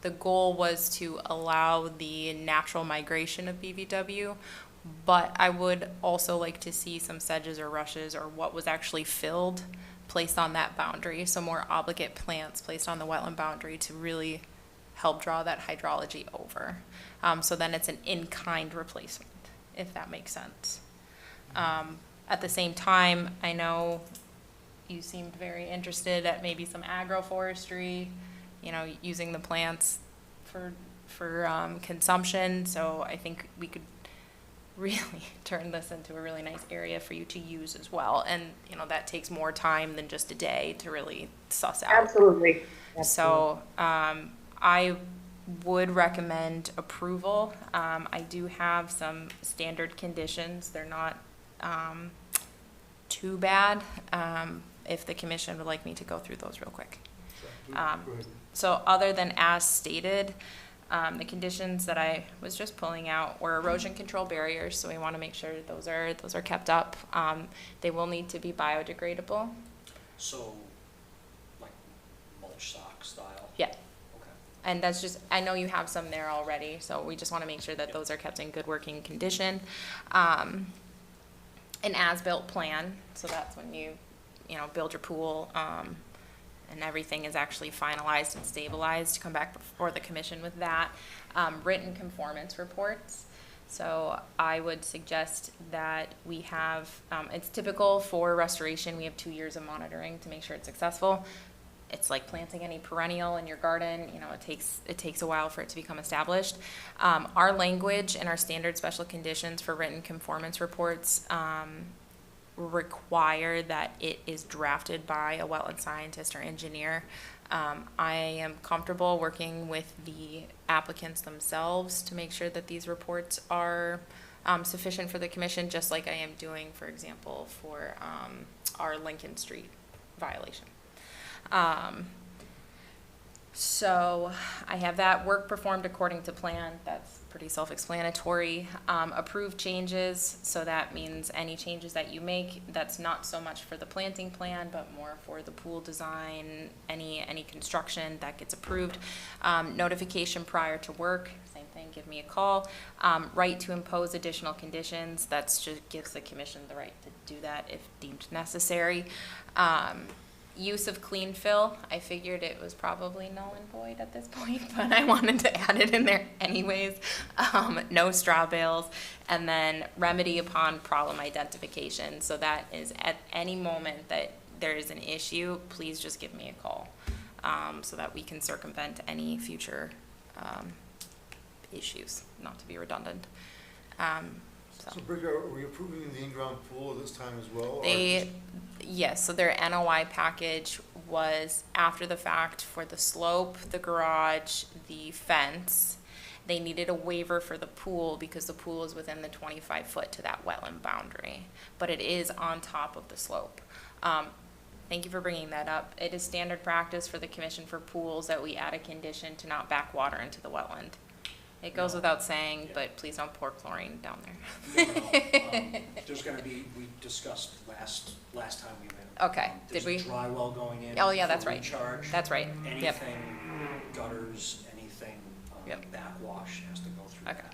the goal was to allow the natural migration of BVW, but I would also like to see some sedges or rushes or what was actually filled placed on that boundary, so more obligate plants placed on the wetland boundary to really help draw that hydrology over. So then it's an in-kind replacement, if that makes sense. At the same time, I know you seemed very interested at maybe some agroforestry, using the plants for consumption. So I think we could really turn this into a really nice area for you to use as well. And, that takes more time than just a day to really suss out. Absolutely. So I would recommend approval. I do have some standard conditions. They're not too bad, if the commission would like me to go through those real quick. So other than as stated, the conditions that I was just pulling out were erosion control barriers, so we want to make sure those are kept up. They will need to be biodegradable. So, like mulch sock style? Yeah. Okay. And that's just, I know you have some there already, so we just want to make sure that those are kept in good working condition. An as-built plan, so that's when you build your pool, and everything is actually finalized and stabilized, to come back before the commission with that. Written conformance reports. So I would suggest that we have, it's typical for restoration, we have 2 years of monitoring to make sure it's successful. It's like planting any perennial in your garden, it takes a while for it to become established. Our language and our standard special conditions for written conformance reports require that it is drafted by a wetland scientist or engineer. I am comfortable working with the applicants themselves to make sure that these reports are sufficient for the commission, just like I am doing, for example, for our Lincoln Street violation. So I have that work performed according to plan. That's pretty self-explanatory. Approved changes, so that means any changes that you make, that's not so much for the planting plan, but more for the pool design, any construction that gets approved. Notification prior to work, same thing, give me a call. Right to impose additional conditions, that's just gives the commission the right to do that if deemed necessary. use of clean fill, I figured it was probably null and void at this point, but I wanted to add it in there anyways. No straw bales, and then remedy upon problem identification. So that is at any moment that there is an issue, please just give me a call, so that we can circumvent any future issues, not to be redundant. So Bridget, are we approving the in-ground pool this time as well? or They, yes, so their NOI package was after the fact for the slope, the garage, the fence. They needed a waiver for the pool because the pool is within the 25-foot to that wetland boundary, but it is on top of the slope. Thank you for bringing that up. It is standard practice for the commission for pools that we add a condition to not back water into the wetland. It goes without saying, but please don't pour chlorine down there. There's gonna be, we discussed last time we met. Okay, did we? There's a dry well going in. Oh, yeah, that's for right. recharge. That's right. Yep. Anything, gutters, anything, Yep. backwash has to go through Okay.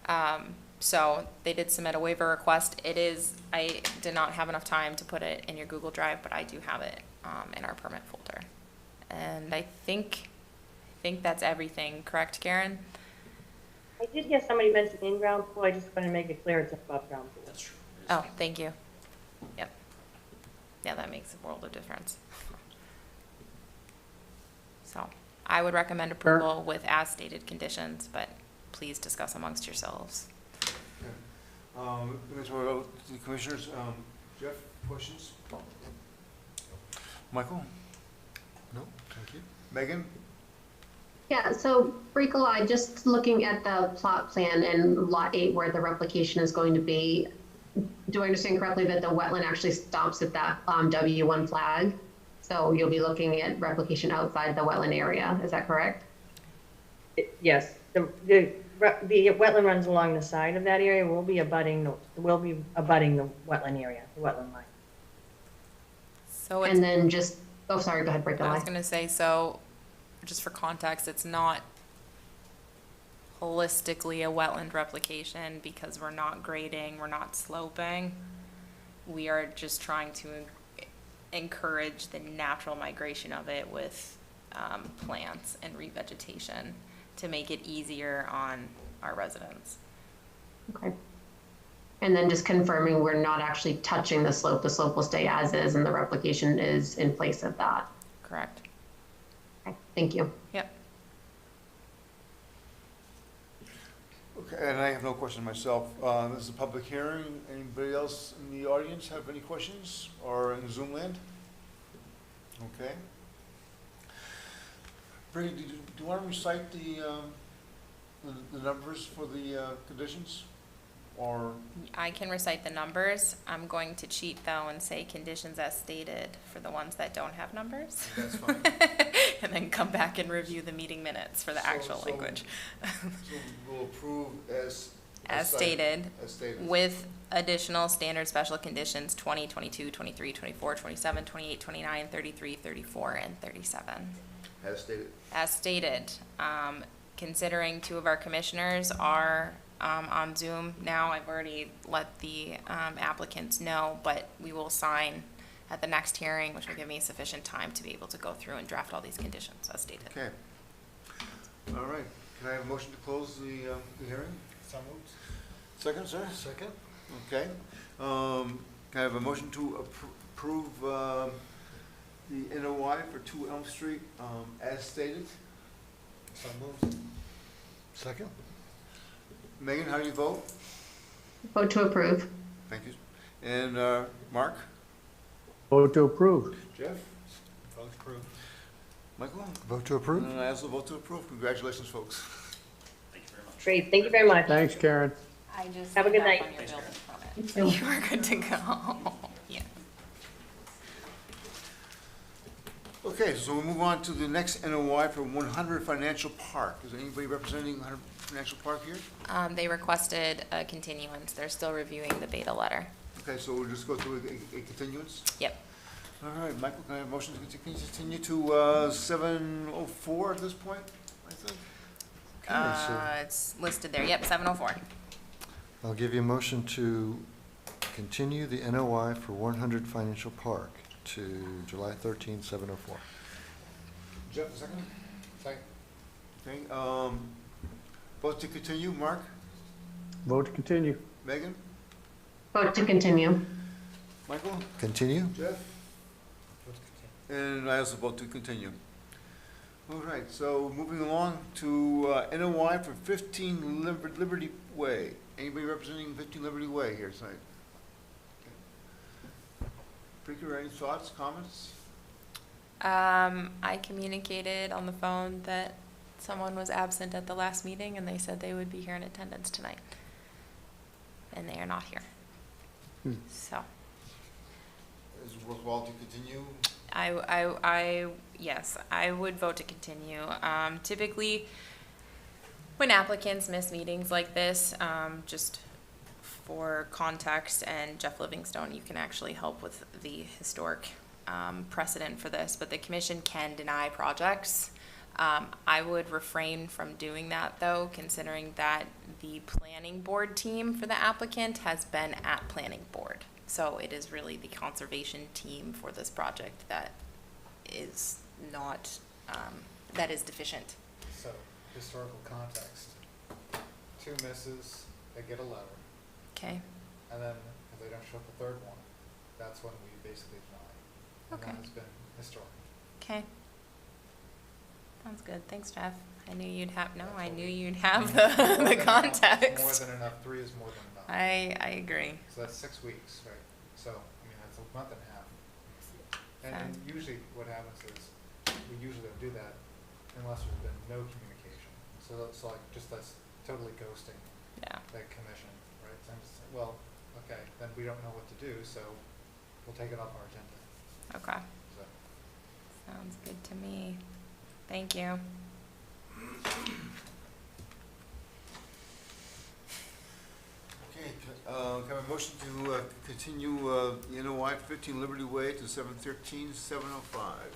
that. So they did submit a waiver request. It is, I did not have enough time to put it in your Google Drive, but I do have it in our permit folder. And I think that's everything, correct, Karen? I did hear somebody mention in-ground pool, I just wanted to make it clear it's above ground pool. That's true. It is. Oh, thank you. Yep. Yeah, that makes a world of difference. So I would recommend approval with as stated conditions, but please discuss amongst yourselves. Let me throw it out to the commissioners. Jeff, questions? Michael? No, thank you. Megan? Yeah, so Bricolai, just looking at the plot plan and lot 8 where the replication is going to be, do I understand correctly that the wetland actually stops at that W1 flag? So you'll be looking at replication outside the wetland area, is that correct? Yes, the wetland runs along the side of that area, we'll be abutting the wetland area, the wetland line. So it's, And then just, oh, sorry, go ahead, I was Bricolai. gonna say, so just for context, it's not holistically a wetland replication because we're not grading, we're not sloping. We are just trying to encourage the natural migration of it with plants and revegetation to make it easier on our residents. Okay. And then just confirming we're not actually touching the slope will stay as is and the replication is in place of that. Correct? Okay, thank you. Yep. Okay, and I have no question myself. This is a public hearing. Anybody else in the audience have any questions or in Zoom land? Okay. Brady, do you want to recite the numbers for the conditions? Or, I can recite the numbers. I'm going to cheat though and say conditions as stated for the ones that don't have numbers. that's fine. And then come back and review the meeting minutes for the actual So language. we'll approve as As cited. stated, As stated. with additional standard special conditions 20, 22, 23, 24, 27, 28, 29, 33, 34, and 37. As stated. As stated, considering 2 of our commissioners are on Zoom now, I've already let the applicants know, but we will sign at the next hearing, which will give me sufficient time to be able to go through and draft all these conditions as stated. Okay. All right. Can I have a motion to close the hearing? So moved. Second, sir? Second? Okay. Can I have a motion to approve the NOI for 2 Elm Street as stated? So moved. Second? Megan, how do you vote? Vote to approve. Thank you. And Mark? Vote to approve. Jeff? Vote approved. Michael? Vote to approve? And I also vote to approve. Congratulations, folks. Thank you very much. Great, thank you very much. Thanks, Karen. I just Have a signed good off night. on your Thanks, building Thank permit. you. You are good to go. Yeah. Okay, so we'll move on to the next NOI for 100 Financial Park. Is anybody representing 100 Financial Park here? They requested a continuance. They're still reviewing the beta letter. Okay, so we'll just go through a continuance. Yep. All right, Michael, can I have a motion to continue to 7:04 at this point, I think? Okay, so It's listed there. Yep, 7:04. I'll give you a motion to continue the NOI for 100 Financial Park to July 13th, 7:04. Jeff, a second? Second. Okay, vote to continue, Mark, Vote to continue. Megan, Vote to continue. Michael, Continue? Jeff? And I also vote to continue. All right, so moving along to NOI for 15 Liberty Way. Anybody representing 15 Liberty Way here tonight? Preacher, any thoughts, comments? I communicated on the phone that someone was absent at the last meeting, and they said they would be here in attendance tonight. And they are not here. So, Is it worthwhile to continue? yes, I would vote to continue. Typically, when applicants miss meetings like this, just for context, and Jeff Livingstone, you can actually help with the historic precedent for this, but the commission can deny projects. I would refrain from doing that, though, considering that the planning board team for the applicant has been at planning board. So it is really the conservation team for this project that is not, that is deficient. So, historical context. 2 misses, they get a letter, Okay, and then if they don't show up the 3rd one, that's when we basically deny. And Okay. that has been historic. okay. Sounds good. Thanks, Jeff. I knew you'd have, no, I knew you'd have the context. More than enough, 3 is more than enough. I agree. So that's 6 weeks, right? So, I mean, that's a month and a half. And Sounds- usually what happens is, we usually don't do that unless there's been no communication. So that's like, just that's totally ghosting Yeah, the commission, right? So I'm just saying, well, okay, then we don't know what to do, so we'll take it off our agenda. okay. So, Sounds good to me. Thank you. Okay, can I have a motion to continue the NOI 15 Liberty Way to 7/13/705?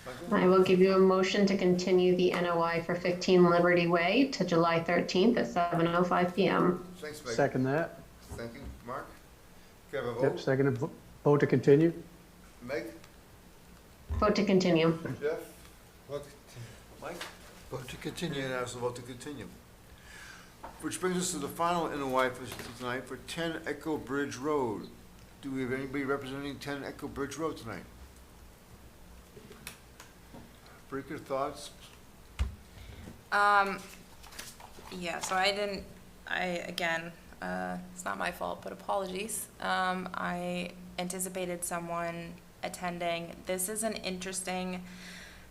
Michael? I will give you a motion to continue the NOI for 15 Liberty Way to July 13th at 7:05 PM. Thanks, Megan. Second that. Thank you. Mark? Can I have a Yep, vote? second, vote to continue. Meg? Vote to continue. Jeff? Vote to continue. Mike? Vote to continue. And I also vote to continue. Which brings us to the final NOI for tonight for 10 Echo Bridge Road. Do we have anybody representing 10 Echo Bridge Road tonight? Breaker, thoughts? Yeah, so again, it's not my fault, but apologies. I anticipated someone attending. This is an interesting,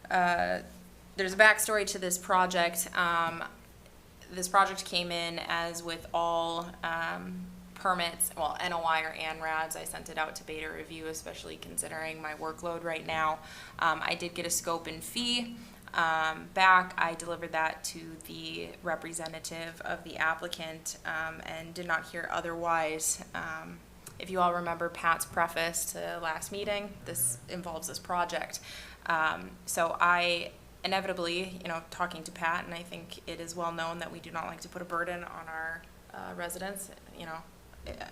there's a backstory to this project. This project came in as with all permits, well, NOI or ANRADs. I sent it out to beta review, especially considering my workload right now. I did get a scope and fee back. I delivered that to the representative of the applicant and did not hear otherwise. If you all remember Pat's preface to last meeting, this involves this project. So I inevitably, talking to Pat, and I think it is well known that we do not like to put a burden on our residents,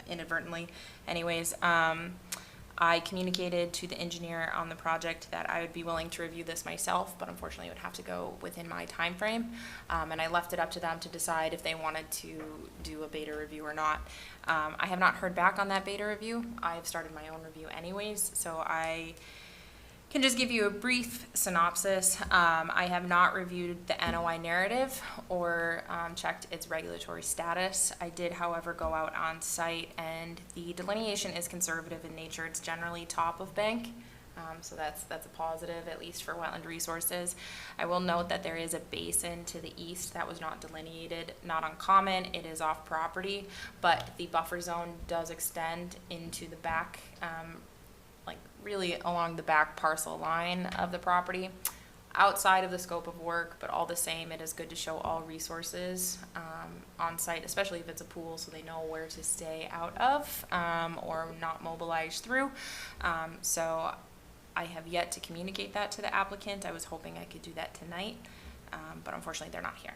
inadvertently. Anyways, I communicated to the engineer on the project that I would be willing to review this myself, but unfortunately it would have to go within my time frame. And I left it up to them to decide if they wanted to do a beta review or not. I have not heard back on that beta review. I have started my own review anyways, so I can just give you a brief synopsis. I have not reviewed the NOI narrative or checked its regulatory status. I did, however, go out on site, and the delineation is conservative in nature. It's generally top of bank, so that's a positive, at least for wetland resources. I will note that there is a basin to the east that was not delineated, not uncommon. It is off property, but the buffer zone does extend into the back, really along the back parcel line of the property, outside of the scope of work, but all the same, it is good to show all resources on site, especially if it's a pool, so they know where to stay out of or not mobilize through. So I have yet to communicate that to the applicant. I was hoping I could do that tonight, but unfortunately they're not here.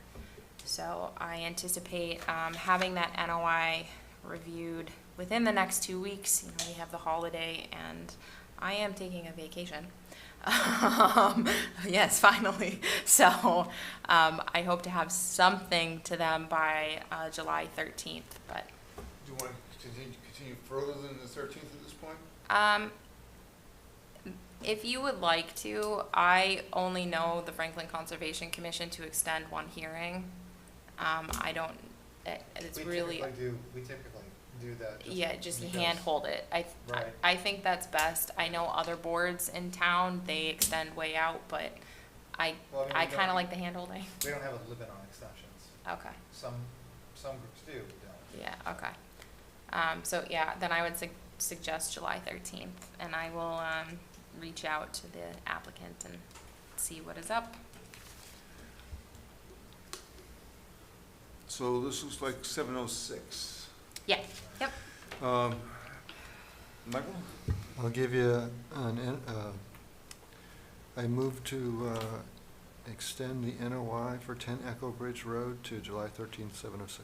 So I anticipate having that NOI reviewed within the next 2 weeks. We have the holiday, and I am taking a vacation. Yes, finally. So I hope to have something to them by July 13th, but Do you want to continue further than the 13th at this point? if you would like to, I only know the Franklin Conservation Commission to extend one hearing. I don't, it's really, We typically do that. yeah, just because- handhold it. Right. I think that's best. I know other boards in town, they extend way out, but I Well, I mean, we kind don't- of like the handholding. We don't have a limit on extensions. Okay, Some groups do, we don't. yeah, okay. So yeah, then I would suggest July 13th, and I will reach out to the applicant and see what is up. So this looks like 7:06. Yeah, yep. Michael? I'll give you I move to extend the NOI for 10 Echo Bridge Road to July 13th, 7:06.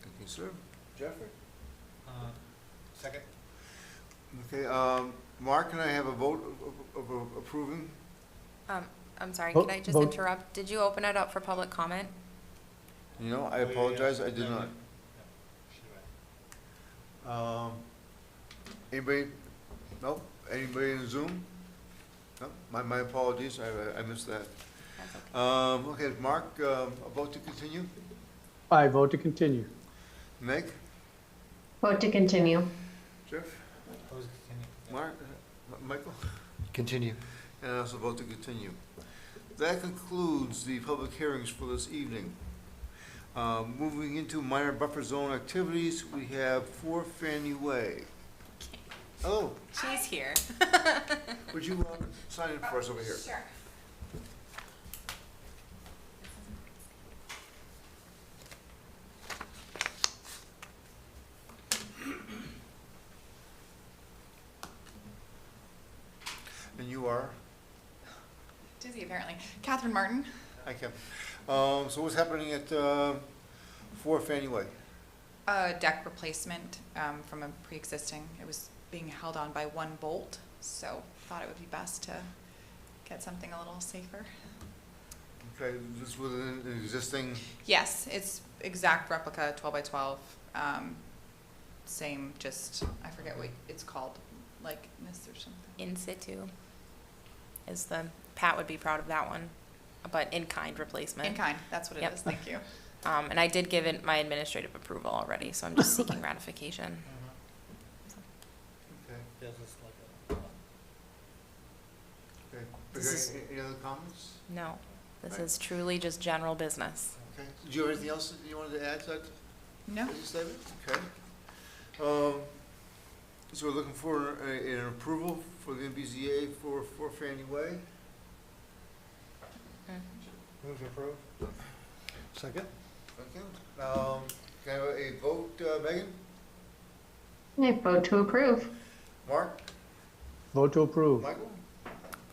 Thank you, sir. Jeffrey? Second? Okay, Mark, can I have a vote of approving? I'm sorry, Vote- can I just vote. interrupt? Did you open it up for public comment? You know, I apologize, I did not. Anybody? No? Anybody in Zoom? No? My apologies, I missed that. That's okay. Okay, Mark, a vote to continue? I vote to continue. Meg? Vote to continue. Jeff? Opposed, continue. Mark? Michael? Continue. And I also vote to continue. That concludes the public hearings for this evening. Moving into minor buffer zone activities, we have 4 Fanny Way. Oh, She's here. would you sign in for us over here? Sure. And you are? Dizzy, apparently. Catherine Martin. Hi, Kim. So what's happening at 4 Fanny Way? A deck replacement from a pre-existing. It was being held on by one bolt, so thought it would be best to get something a little safer. Okay, this was an existing, Yes, it's exact replica, 12 by 12. Same, just, I forget what it's called, likeness or something. In situ is Pat would be proud of that one, but in-kind replacement. In kind, that's what it Yep. is, thank you. And I did give it my administrative approval already, so I'm just seeking ratification. okay, okay. This is- Any other comments? No, this Right. is truly just general business. Okay. Did you have anything else that you wanted to add to that? No? Business statement? Okay. So we're looking for an approval for the MBZA for Fanny Way. Move to approve? Second? Okay. Can I have a vote, Megan? I vote to approve. Mark? Vote to approve. Michael?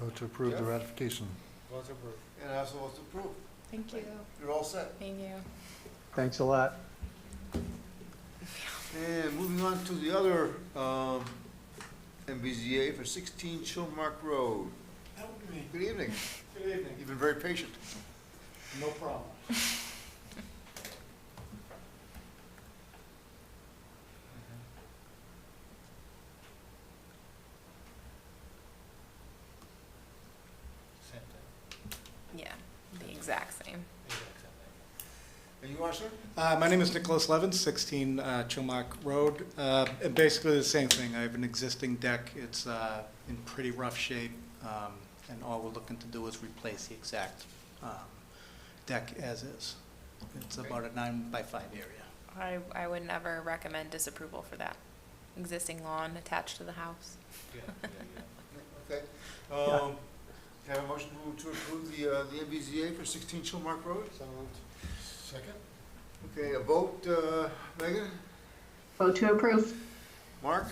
Vote to approve the Jeff? ratification. Vote to approve. And I also vote to approve. Thank you. You're all set. Thank you. Thanks a lot. And moving on to the other MBZA for 16 Chilmark Road. Good evening. Good evening. You've been very patient. No problem. Same thing. Yeah, the exact same. And you are, sir? My name is Nicholas Levin, 16 Chilmark Road. And basically the same thing. I have an existing deck. It's in pretty rough shape, and all we're looking to do is replace the exact deck as is. It's about a 9 by 5 area. I would never recommend disapproval for that. Existing lawn attached to the house. Okay. Can I have a motion to approve the MBZA for 16 Chilmark Road? So moved. Second. Okay, a vote, Megan? Vote to approve. Mark?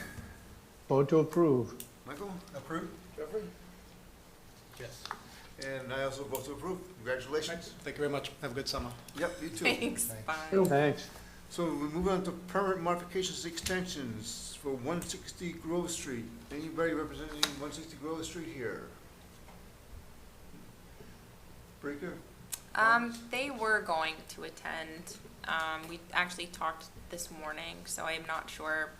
Vote to approve. Michael? Approve. Jeffrey? Yes. And I also vote to approve. Congratulations. Thank you very much. Have a good summer. Yep, you too. Thanks, Thanks. bye. Ooh. Thanks. So we move on to permit modifications extensions for 160 Grove Street. Anybody representing 160 Grove Street here? Breaker? They were going to attend. We actually talked this morning, so I'm not sure.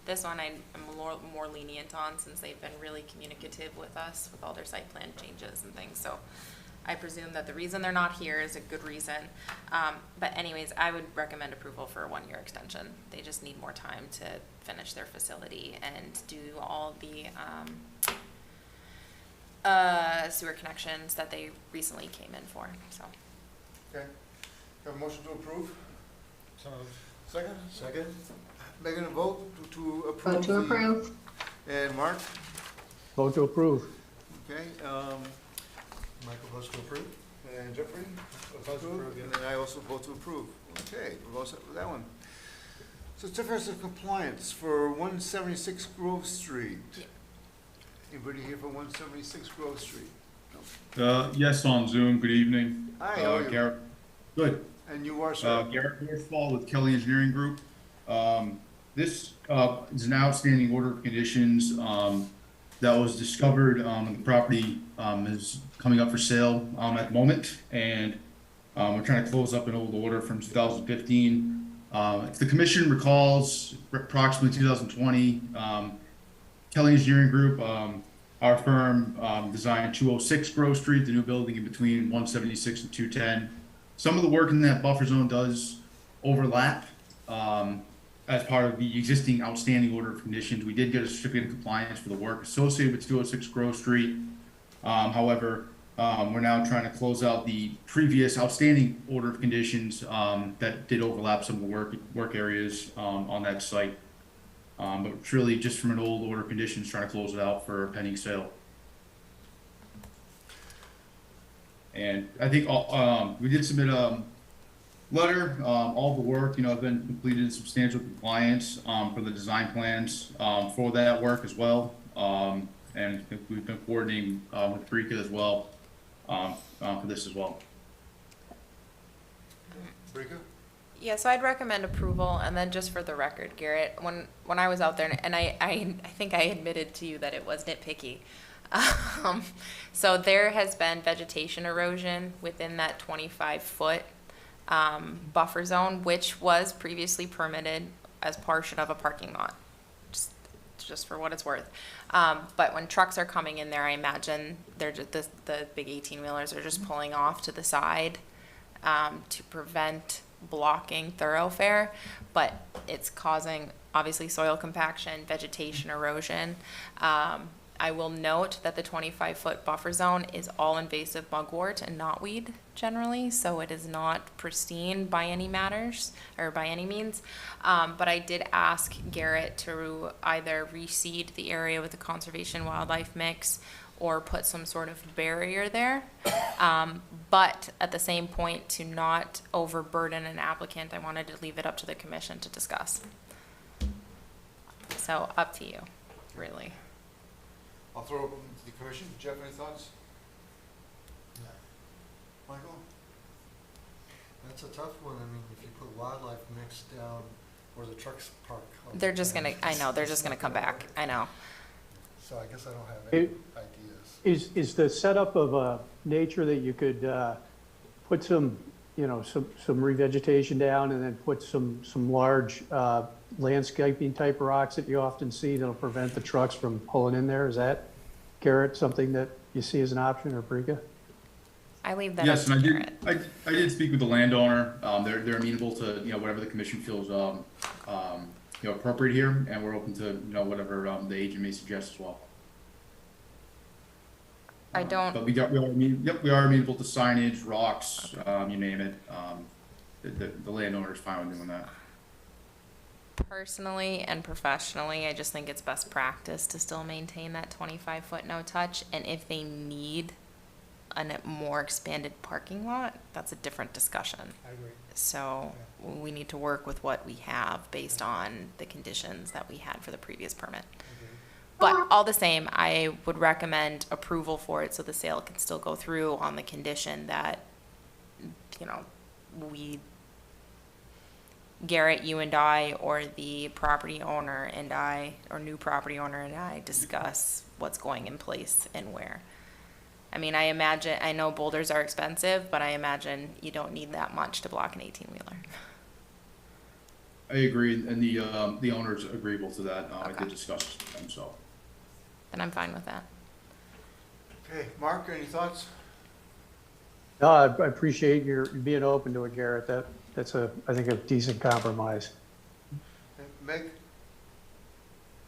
This one I'm more lenient on since they've been really communicative with us with all their site plan changes and things. So I presume that the reason they're not here is a good reason. But anyways, I would recommend approval for a 1-year extension. They just need more time to finish their facility and do all the sewer connections that they recently came in for, so. Okay. Have a motion to approve? Second? Second. Megan, a vote to approve? Vote to approve. And Mark? Vote to approve. Okay, Michael votes to approve? and Jeffrey? Vote to approve, yeah. And then I also vote to approve. Okay, we're all set with that one. Certificates of compliance for 176 Grove Street. Anybody here for 176 Grove Street? No. Yes, on Zoom. Good evening. Hi, how are you? Garrett. Good. And you are, sir? Garrett Horsfall with Kelly Engineering Group. This is an outstanding order of conditions that was discovered when the property is coming up for sale at the moment, and we're trying to close up an old order from 2015. If the commission recalls, approximately 2020, Kelly Engineering Group, our firm, designed 206 Grove Street, the new building in between 176 and 210. Some of the work in that buffer zone does overlap as part of the existing outstanding order of conditions. We did get a certificate of compliance for the work associated with 206 Grove Street. However, we're now trying to close out the previous outstanding order of conditions that did overlap some of the work areas on that site. But it's really just from an old order of conditions, trying to close it out for a pending sale. And I think we did submit a letter. All the work, have been completed in substantial compliance for the design plans for that work as well. And we've been coordinating with Brika as well for this as well. Brika? Yeah, so I'd recommend approval, and then just for the record, Garrett, when I was out there, and I think I admitted to you that it was nitpicky. So there has been vegetation erosion within that 25-foot buffer zone, which was previously permitted as portion of a parking lot, just for what it's worth. But when trucks are coming in there, I imagine they're just the big 18-wheelers are just pulling off to the side to prevent blocking thoroughfare, but it's causing obviously soil compaction, vegetation erosion. I will note that the 25-foot buffer zone is all invasive mugwort and knotweed generally, so it is not pristine by any matters or by any means. But I did ask Garrett to either reseed the area with a conservation wildlife mix or put some sort of barrier there. But at the same point, to not overburden an applicant, I wanted to leave it up to the commission to discuss. So up to you, really. I'll throw it open to the commission. Jeff, any thoughts? Michael? That's a tough one. I mean, if you put wildlife mix down where the trucks park. They're just gonna, I know, they're just gonna come back, I know. So I guess I don't have any ideas. Is the setup of nature that you could put some revegetation down and then put some large landscaping type rocks that you often see that'll prevent the trucks from pulling in there? Is that, Garrett, something that you see as an option, or Brika? I leave that Yes, up and to Garrett. I did speak with the landowner. They're amenable to whatever the commission feels appropriate here, and we're open to whatever the agent may suggest as well. I don't. But we are amenable to signage, rocks, you name it. The landowner is fine with doing that. Personally and professionally, I just think it's best practice to still maintain that 25-foot no touch. And if they need a more expanded parking lot, that's a different discussion. I agree. So we need to work with what we have based on the conditions that we had for the previous permit. But all the same, I would recommend approval for it so the sale can still go through on the condition that, Garrett, you and I, or the property owner and I, or new property owner and I discuss what's going in place and where. I mean, I imagine, I know boulders are expensive, but I imagine you don't need that much to block an 18-wheeler. I agree, and the owner's agreeable to that. I Okay. did discuss them, so. And I'm fine with that. Okay, Mark, any thoughts? No, I appreciate your being open to it, Garrett. That's I think, a decent compromise. Meg?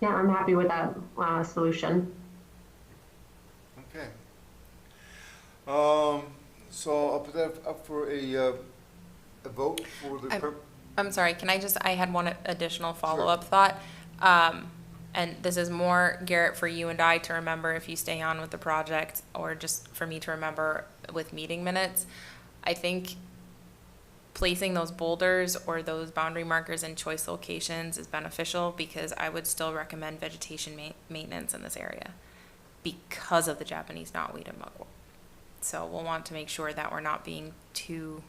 Yeah, I'm happy with that solution. Okay. So I'll put that up for a vote for the. I'm sorry, I had one additional follow-up thought. And this is more, Garrett, for you and I to remember if you stay on with the project, or just for me to remember with meeting minutes. I think placing those boulders or those boundary markers in choice locations is beneficial, because I would still recommend vegetation maintenance in this area because of the Japanese knotweed and mugwort. So we'll want to make sure that we're not being too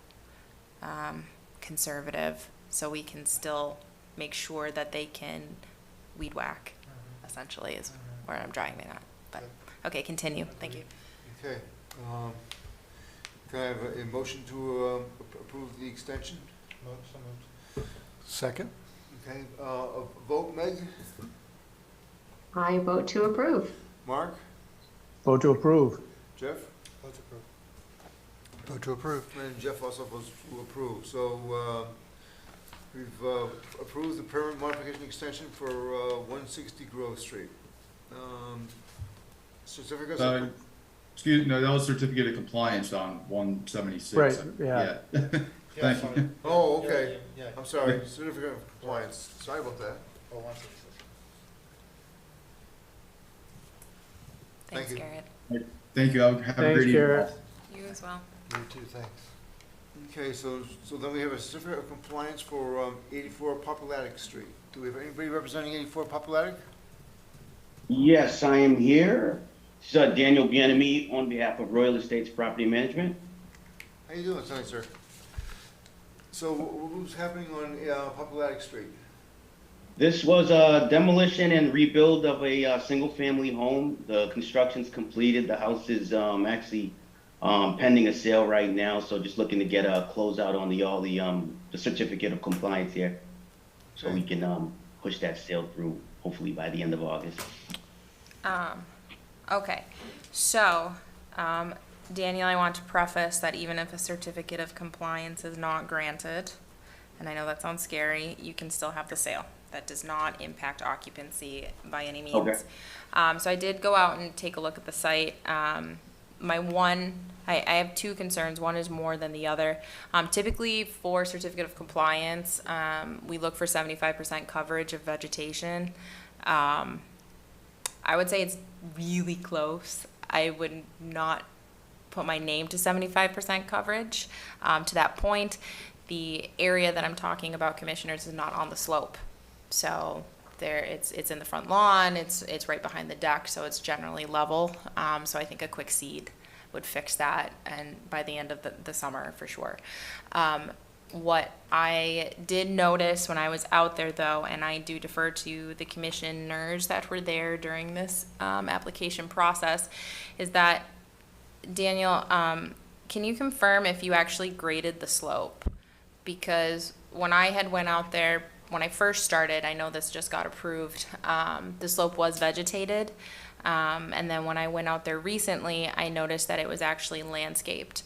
conservative, so we can still make sure that they can weed whack, essentially, is where I'm driving at. But, okay, continue. Thank you. Okay. Can I have a motion to approve the extension? Second? Okay, a vote, Meg? I vote to approve. Mark? Vote to approve. Jeff? Vote to approve. Vote to approve. And Jeff also votes to approve. So we've approved the permit modification extension for 160 Grove Street. Certificates? Excuse me, no, that was certificate of compliance on 176. Right, yeah. Thank you. Oh, okay. Yeah. I'm sorry, certificate of compliance. Sorry about that. Oh, 166. Thanks, Thank you. Garrett. Thank you. Have a Thanks, great evening. Garrett. You as well. You too, thanks. Okay, so then we have a certificate of compliance for 84 Populatic Street. Do we have anybody representing 84 Populatic? Yes, I am here. This is Daniel Bienemy on behalf of Royal Estates Property Management. How you doing tonight, sir? So what's happening on Populatic Street? This was a demolition and rebuild of a single-family home. The construction's completed. The house is actually pending a sale right now, so just looking to get a closeout on the certificate of compliance here, so we can push that sale through, hopefully by the end of August. Okay, so, Daniel, I want to preface that even if a certificate of compliance is not granted, and I know that sounds scary, you can still have the sale. That does not impact occupancy by any means. Okay. So I did go out and take a look at the site. I have two concerns. One is more than the other. Typically for certificate of compliance, we look for 75% coverage of vegetation. I would say it's really close. I would not put my name to 75% coverage. To that point, the area that I'm talking about, commissioners, is not on the slope. So it's in the front lawn, it's right behind the deck, so it's generally level. So I think a quick seed would fix that, and by the end of the summer for sure. What I did notice when I was out there, though, and I do defer to the commissioners that were there during this application process, is that, Daniel, can you confirm if you actually graded the slope? Because when I had went out there, when I first started, I know this just got approved, the slope was vegetated. And then when I went out there recently, I noticed that it was actually landscaped.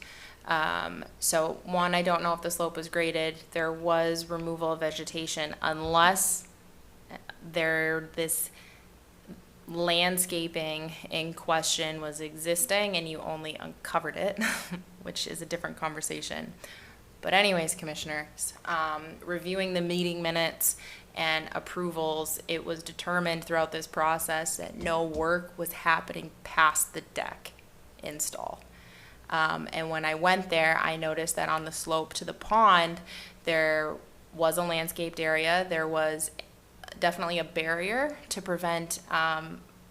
So one, I don't know if the slope was graded. There was removal of vegetation unless this landscaping in question was existing and you only uncovered it, which is a different conversation. But anyways, commissioners, reviewing the meeting minutes and approvals, it was determined throughout this process that no work was happening past the deck install. And when I went there, I noticed that on the slope to the pond, there was a landscaped area. There was definitely a barrier to prevent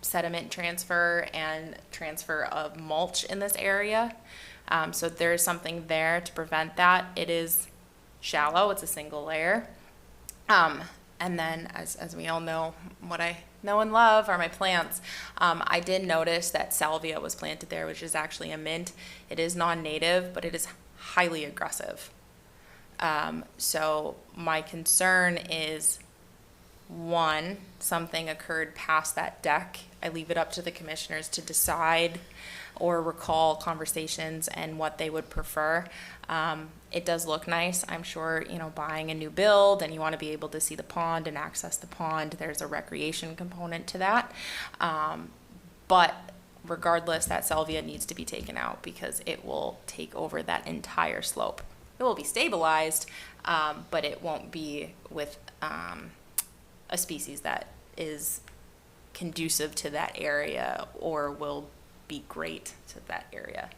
sediment transfer and transfer of mulch in this area. So there's something there to prevent that. It is shallow, it's a single layer. And then, as we all know, what I know and love are my plants. I did notice that salvia was planted there, which is actually a mint. It is non-native, but it is highly aggressive. So my concern is, one, something occurred past that deck. I leave it up to the commissioners to decide or recall conversations and what they would prefer. It does look nice. I'm sure, buying a new build and you want to be able to see the pond and access the pond, there's a recreation component to that. But regardless, that salvia needs to be taken out because it will take over that entire slope. It will be stabilized, but it won't be with a species that is conducive to that area or will be great to that area.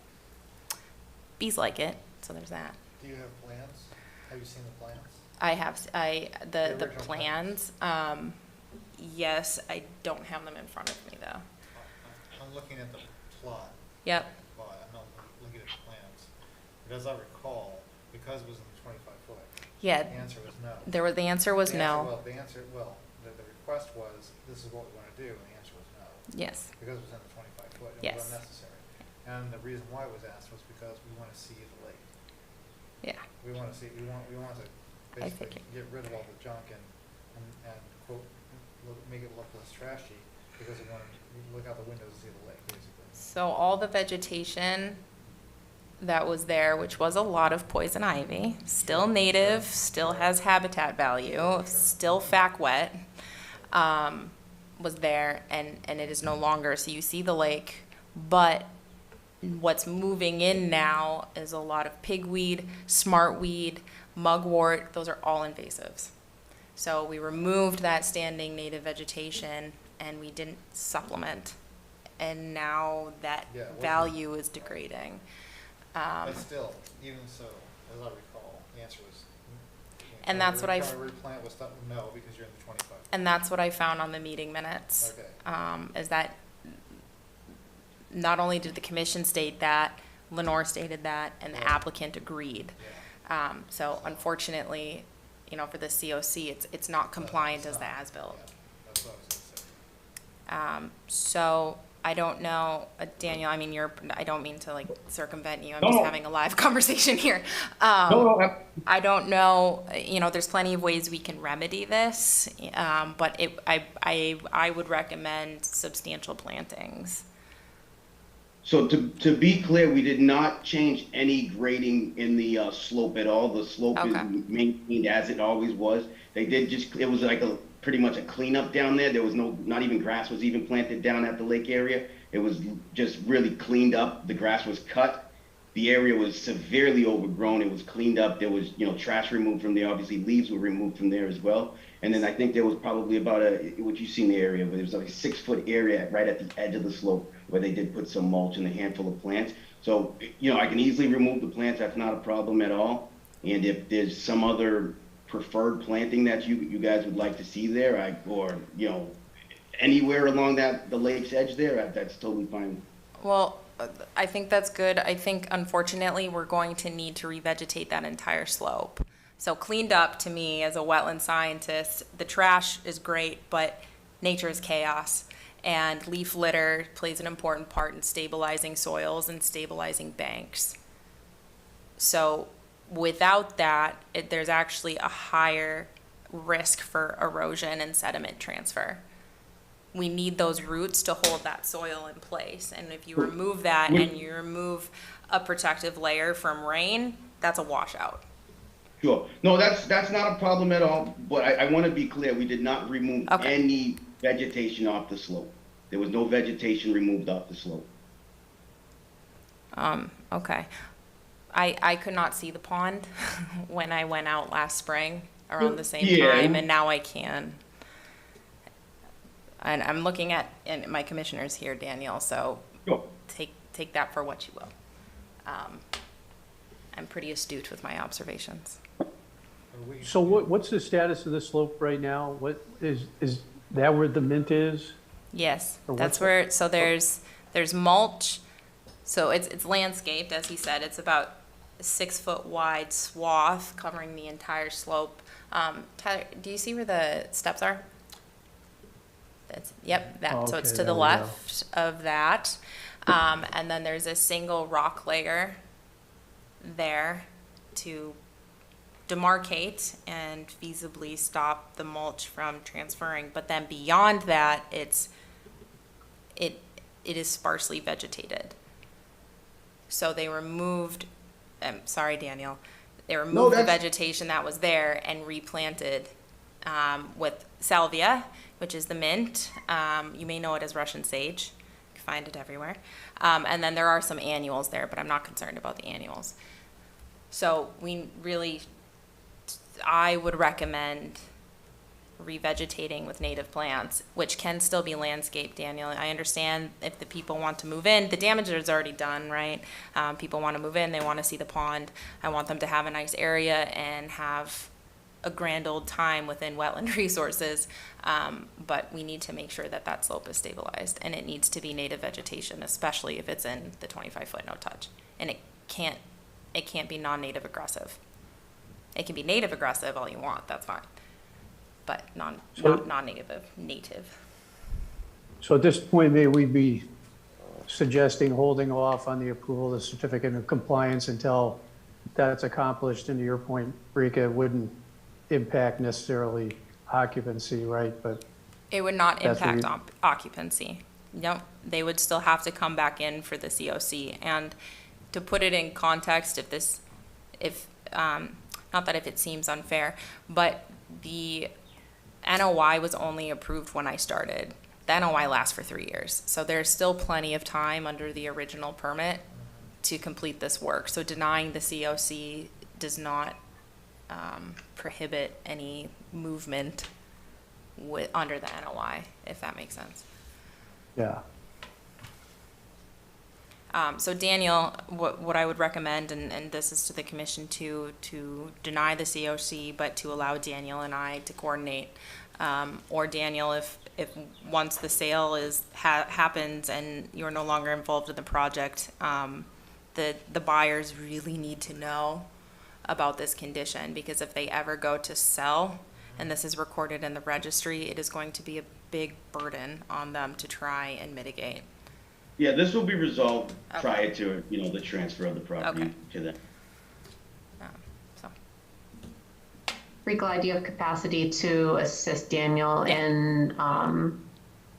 Bees like it, so there's that. Do you have plans? Have you seen the plans? I have, the original plans, yes, I don't have them in front of me though. I'm looking at the plot. Yep. But I'm not looking at the plans. But as I recall, because it was in the 25 foot. Yeah. The answer was no. The answer was no. The request was, this is what we want to do, and the answer was no. Yes. Because it was in the 25 foot, and it Yes. was unnecessary. And the reason why it was asked was because we want to see the lake. Yeah. We want to see, we want to basically get rid of all the junk and quote, make it look less trashy, because we want to look out the windows and see the lake, basically. So all the vegetation that was there, which was a lot of poison ivy, still native, still has habitat value, still fac wet, was there, and it is no longer. So you see the lake, but what's moving in now is a lot of pigweed, smartweed, mugwort. Those are all invasives. So we removed that standing native vegetation and we didn't supplement. And now that value is degrading. But still, even so, as I recall, the answer was. And that's what I. Replant was no, because you're in the 25. And that's what I found on the meeting minutes. Okay. Is that not only did the commission state that, Lenore stated that, and the applicant agreed. Yeah. So unfortunately, for the COC, it's not compliant as the as-built. Yeah, that's what I was going to say. So I don't know, Daniel, I don't mean to circumvent you. I'm just having a live conversation here. I don't know, there's plenty of ways we can remedy this, but I would recommend substantial plantings. So to be clear, we did not change any grading in the slope at all. The slope is maintained as it always was. They did it was like pretty much a cleanup down there. There was not even grass was even planted down at the lake area. It was just really cleaned up. The grass was cut. The area was severely overgrown. It was cleaned up. There was, trash removed from there. Obviously, leaves were removed from there as well. And then I think there was probably about what you see in the area, but there was like a 6-foot area right at the edge of the slope where they did put some mulch and a handful of plants. So, I can easily remove the plants. That's not a problem at all. And if there's some other preferred planting that you guys would like to see there, or anywhere along the lake's edge there, that's totally fine. Well, I think that's good. I think unfortunately we're going to need to revegetate that entire slope. So cleaned up, to me as a wetland scientist, the trash is great, but nature is chaos. And leaf litter plays an important part in stabilizing soils and stabilizing banks. So without that, there's actually a higher risk for erosion and sediment transfer. We need those roots to hold that soil in place. And if you remove that and you remove a protective layer from rain, that's a washout. Sure. No, that's not a problem at all. But I want to be clear. We did not remove any vegetation off the slope. There was no vegetation removed off the slope. Okay. I could not see the pond when I went out last spring around the same time, and now I can. And I'm looking at, and my commissioner's here, Daniel, so take that for what you will. I'm pretty astute with my observations. So what's the status of the slope right now? What is that where the mint is? Yes, Or that's what's where, so there's mulch. So it's landscaped, as he said. It's about a 6-foot wide swath covering the entire slope Tyler, do you see where the steps are? Yep, that, so it's Okay, to the there we go. left of that. And then there's a single rock layer there to demarcate and feasibly stop the mulch from transferring. But then beyond that, it is sparsely vegetated. So they removed, I'm sorry, Daniel, they removed the vegetation that was there and replanted with salvia, which is the mint. You may know it as Russian sage. You can find it everywhere. And then there are some annuals there, but I'm not concerned about the annuals. So I would recommend revegetating with native plants, which can still be landscaped, Daniel. I understand if the people want to move in, the damage is already done, right? People want to move in, they want to see the pond. I want them to have a nice area and have a grand old time within wetland resources. But we need to make sure that that slope is stabilized, and it needs to be native vegetation, especially if it's in the 25-foot no touch. And it can't be non-native aggressive. It can be native aggressive all you want, that's fine. But not native. So at this point, may we be suggesting holding off on the approval of the certificate of compliance until that's accomplished? And to your point, Rika, it wouldn't impact necessarily occupancy, right? But It would not That's what impact occupancy. No, they would still have to come back in for the COC. And to put it in context, not that if it seems unfair, but the NOI was only approved when I started. The NOI lasts for 3 years. So there's still plenty of time under the original permit to complete this work. So denying the COC does not prohibit any movement under the NOI, if that makes sense. yeah. So Daniel, what I would recommend, and this is to the commission too, to deny the COC, but to allow Daniel and I to coordinate. Or Daniel, if once the sale happens and you're no longer involved in the project, the buyers really need to know about this condition, because if they ever go to sell, and this is recorded in the registry, it is going to be a big burden on them to try and mitigate. Yeah, this will be resolved Okay. prior to, the transfer of the property Okay. to them. Rika, do you have capacity to assist Daniel in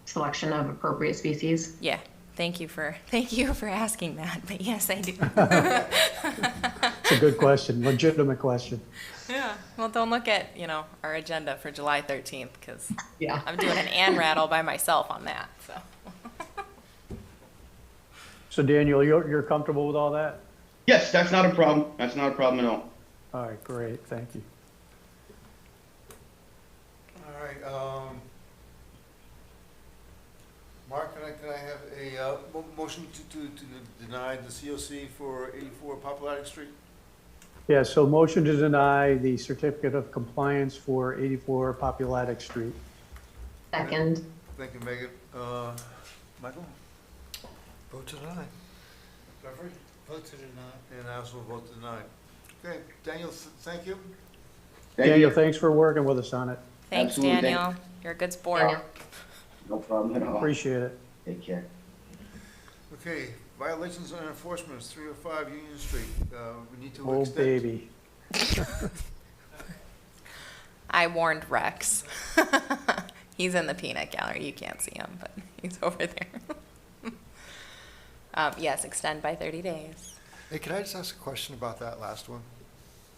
selection of appropriate species? Yeah, thank you for asking that, but yes, I do. It's a good question, legitimate question. Yeah, well, don't look at, our agenda for July 13th, because Yeah. I'm doing an ANRAD all by myself on that, so. So Daniel, you're comfortable with all that? Yes, that's not a problem. That's not a problem at all. All right, great, thank you. All right, Mark, can I have a motion to deny the COC for 84 Populatic Street? Yeah, so motion to deny the certificate of compliance for 84 Populatic Street. Second. Thank you, Megan. Michael? Vote to deny. Jeffrey? Vote to deny. And I also vote to deny. Okay, Daniel, thank you. Daniel, thanks for working with us on it. Thanks, Absolutely. Daniel. You're a good sport. Daniel. No problem at all. Appreciate it. Take care. Okay, violations and enforcement, 305 Union Street. We need to Oh, extend. baby. I warned Rex. He's in the peanut gallery. You can't see him, but he's over there. Yes, extend by 30 days. Hey, can I just ask a question about that last one?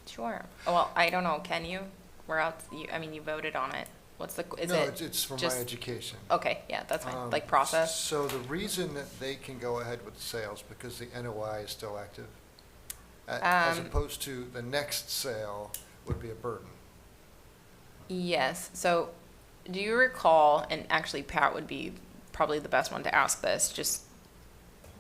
Sure. Well, I don't know. Can you? We're out. You voted on it. What's the? Is No, it? it's for my just- education. Okay. Yeah, that's fine. Like process. So the reason that they can go ahead with sales because the NOI is still active, as opposed to the next sale would be a burden. Yes. So, do you recall? And actually, Pat would be probably the best one to ask this, just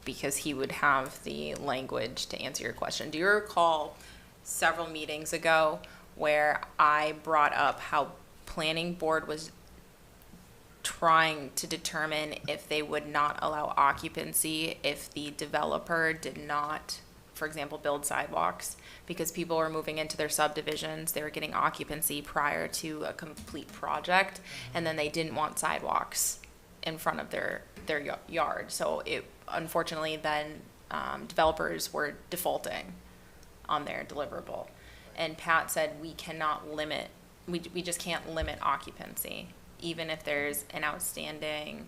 because he would have the language to answer your question. Do you recall several meetings ago where I brought up how planning board was trying to determine if they would not allow occupancy if the developer did not for example, build sidewalks, because people were moving into their subdivisions, they were getting occupancy prior to a complete project, and then they didn't want sidewalks in front of their yard. So it, unfortunately, then developers were defaulting on their deliverable. And Pat said, we cannot limit, we just can't limit occupancy, even if there's an outstanding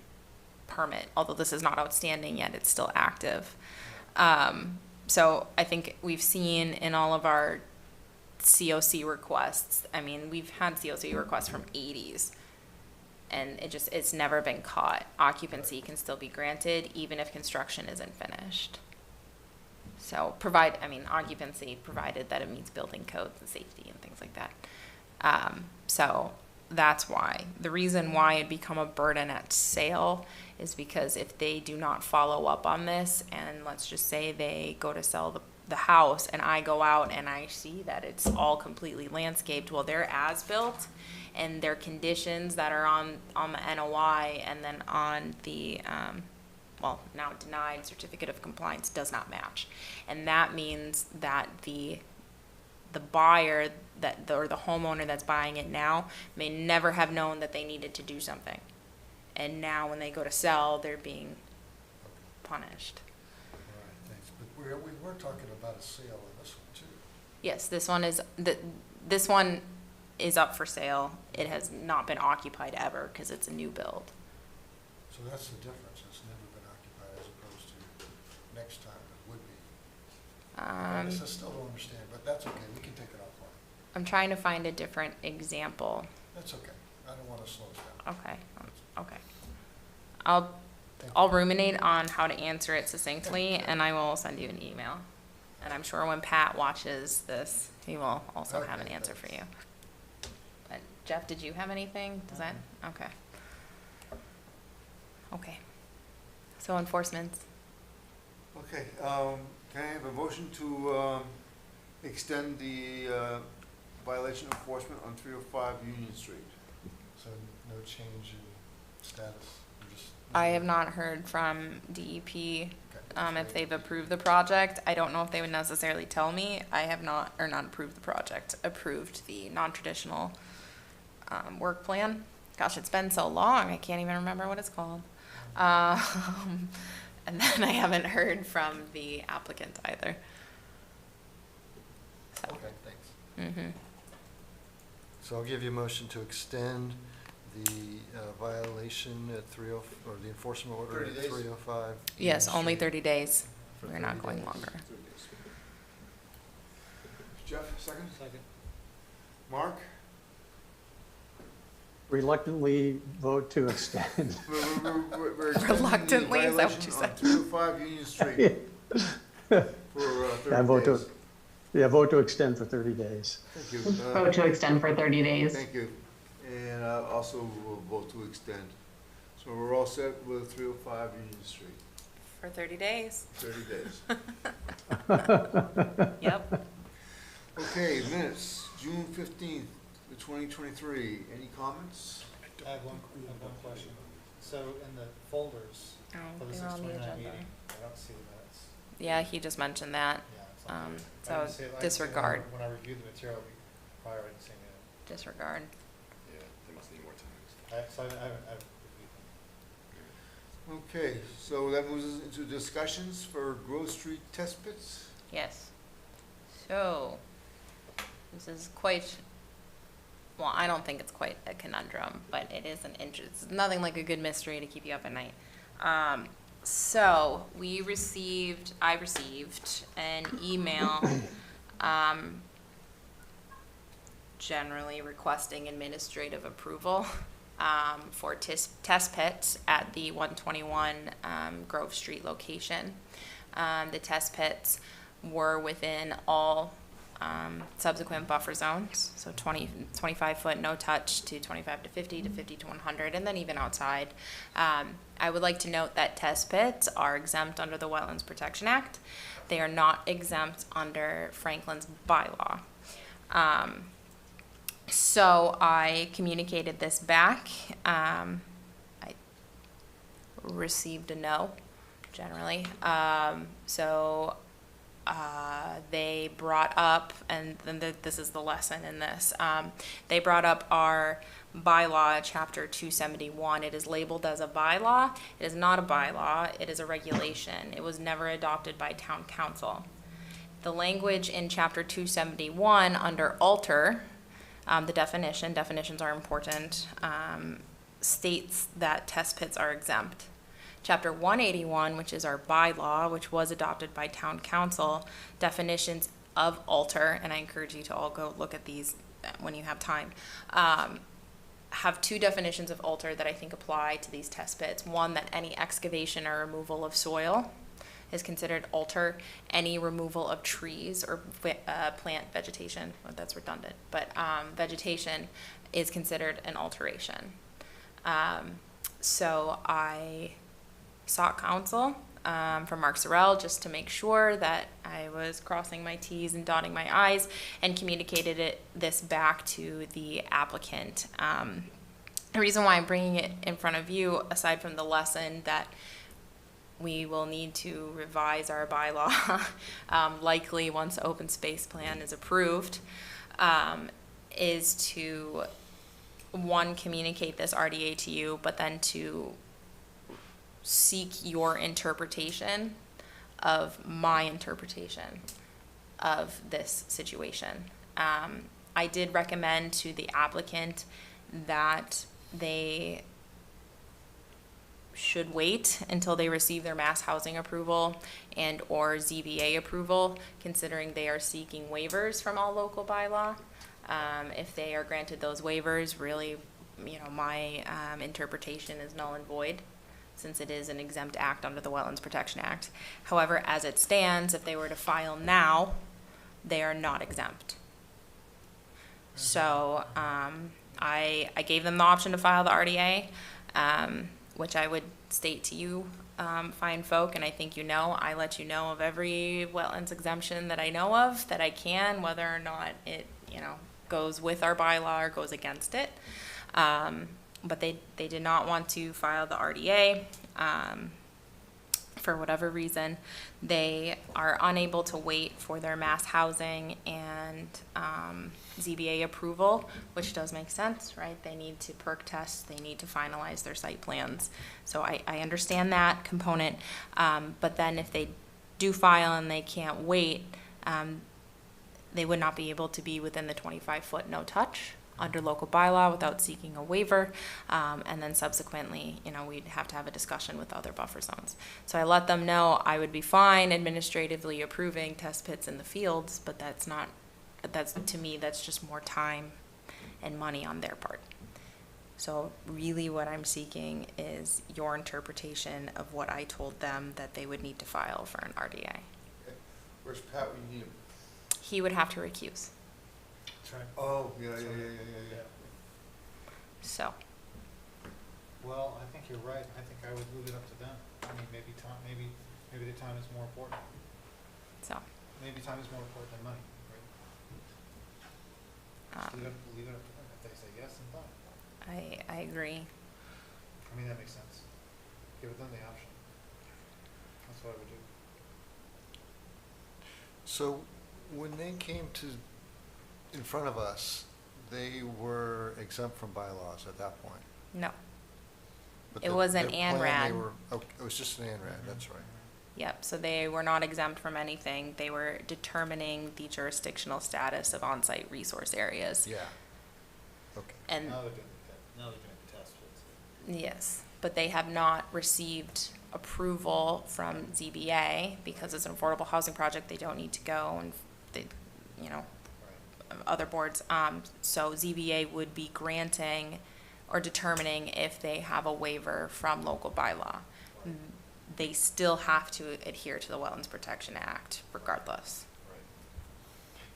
permit, although this is not outstanding yet, it's still active. So I think we've seen in all of our COC requests, I mean, we've had COC requests from 80s, and it's never been caught. Occupancy can still be granted even if construction isn't finished. So occupancy provided that it meets building codes and safety and things like that. So that's why. The reason why it become a burden at sale is because if they do not follow up on this, and let's just say they go to sell the house and I go out and I see that it's all completely landscaped, well, they're as-built and their conditions that are on the NOI and then on the, now denied certificate of compliance does not match. And that means that the buyer or the homeowner that's buying it now may never have known that they needed to do something. And now when they go to sell, they're being punished. All right, thanks. But we were talking about a sale on this one too. Yes, this one is up for sale. It has not been occupied ever because it's a new build. So that's the difference. It's never been occupied as opposed to next time it would be. I guess I still don't understand, but that's okay. We can take it offline. I'm trying to find a different example. That's okay. I don't want to slow us down. Okay. I'll ruminate on how to answer it succinctly, and I will send you an email. And I'm sure when Pat watches this, he will also have an answer for you. But Jeff, did you have anything? Does that? Okay. Okay. So enforcement. Okay, can I have a motion to extend the violation enforcement on 305 Union Street? So no change in status? We're just- I have not heard from DEP if they've approved the project. I don't know if they would necessarily tell me. I have not approved the project, approved the non-traditional work plan. Gosh, it's been so long, I can't even remember what it's called. And then I haven't heard from the applicant either. So. Okay, thanks. Mm-hmm. So I'll give you a motion to extend the violation at or the enforcement order 30 at days? 305. Yes, Union only Street 30 days. for We're 30 not going days. longer. Jeff, second? Second. Mark? Reluctantly vote to extend. We're extending Reluctantly, the is that what violation you on said? 305 Union Street for 30 I vote to, days. vote to extend for 30 days. Thank you. Vote to extend for 30 days. Thank you. And also we'll vote to extend. So we're all set with 305 Union Street, For 30 days. 30 days. Yep. Okay, minutes, June 15th, 2023. Any comments? I have one question. So in the folders Oh, for the they're on the 629 agenda. meeting, I don't see the minutes. Yeah, he just mentioned that. Yeah, it's not there. I So didn't see it. I didn't see it disregard. When I reviewed the material prior, I didn't see it. Disregard. Yeah, they must need more time. So I haven't reviewed them. Okay, so that moves us into discussions for Grove Street test pits. Yes. So, this is quite, well, I don't think it's quite a conundrum, but it is an interest. It's nothing like a good mystery to keep you up at night. So, I received an email, generally requesting administrative approval for test pits at the 121 Grove Street location. The test pits were within all subsequent buffer zones, so 25 foot no touch to 25 to 50 to 50 to 100, and then even outside. I would like to note that test pits are exempt under the Wetlands Protection Act. They are not exempt under Franklin's bylaw. So I communicated this back. I received a no, generally. So they brought up, and then this is the lesson in this, they brought up our bylaw, chapter 271. It is labeled as a bylaw. It is not a bylaw, it is a regulation. It was never adopted by town council. The language in chapter 271 under alter, the definitions are important, states that test pits are exempt. Chapter 181, which is our bylaw, which was adopted by town council, definitions of alter, and I encourage you to all go look at these when you have time, have two definitions of alter that I think apply to these test pits. One, that any excavation or removal of soil is considered alter. Any removal of trees or plant vegetation, well, that's redundant, but vegetation is considered an alteration. So I sought counsel from Mark Sorrell just to make sure that I was crossing my T's and dotting my I's, and communicated this back to the applicant. The reason why I'm bringing it in front of you, aside from the lesson that we will need to revise our bylaw, likely once the open space plan is approved, is to, one, communicate this RDA to you, but then to seek your interpretation of my interpretation of this situation. I did recommend to the applicant that they should wait until they receive their mass housing approval and or ZBA approval, considering they are seeking waivers from all local bylaw. If they are granted those waivers, really, my interpretation is null and void, since it is an exempt act under the Wetlands Protection Act. However, as it stands, if they were to file now, they are not exempt. So I gave them the option to file the RDA, which I would state to you, fine folk, and I think I let you know of every wetlands exemption that I know of that I can, whether or not it goes with our bylaw or goes against it. But they did not want to file the RDA for whatever reason. They are unable to wait for their mass housing and ZBA approval, which does make sense, right? They need to perk test, they need to finalize their site plans. So I understand that component, but then if they do file and they can't wait, they would not be able to be within the 25-foot no-touch under local bylaw without seeking a waiver, and then subsequently, we'd have to have a discussion with other buffer zones. So I let them know I would be fine administratively approving test pits in the fields, but to me, that's just more time and money on their part. So really what I'm seeking is your interpretation of what I told them that they would need to file for an RDA. Okay. Where's Pat when you need him? He would have to recuse. That's right. Oh, yeah. So. Well, I think you're right. I think I would leave it up to them. I mean, maybe the time is more important. So. Maybe time is more important than money, right? Just leave it up to them. If they say yes, then fine. I agree. I mean, that makes sense. Give them the option. That's what I would do. So when they came in front of us, they were exempt from bylaws at that point. No. But It was an their plan, ANRAD. it was just an ANRAD, that's right. Yep, so they were not exempt from anything. They were determining the jurisdictional status of on-site resource areas. Yeah. Okay. And Now they're doing the test pits. yes, but they have not received approval from ZBA because it's an affordable housing project. They don't need to go and other boards. So ZBA would be granting or determining if they have a waiver from local bylaw. They still have to adhere to the Wetlands Protection Act regardless.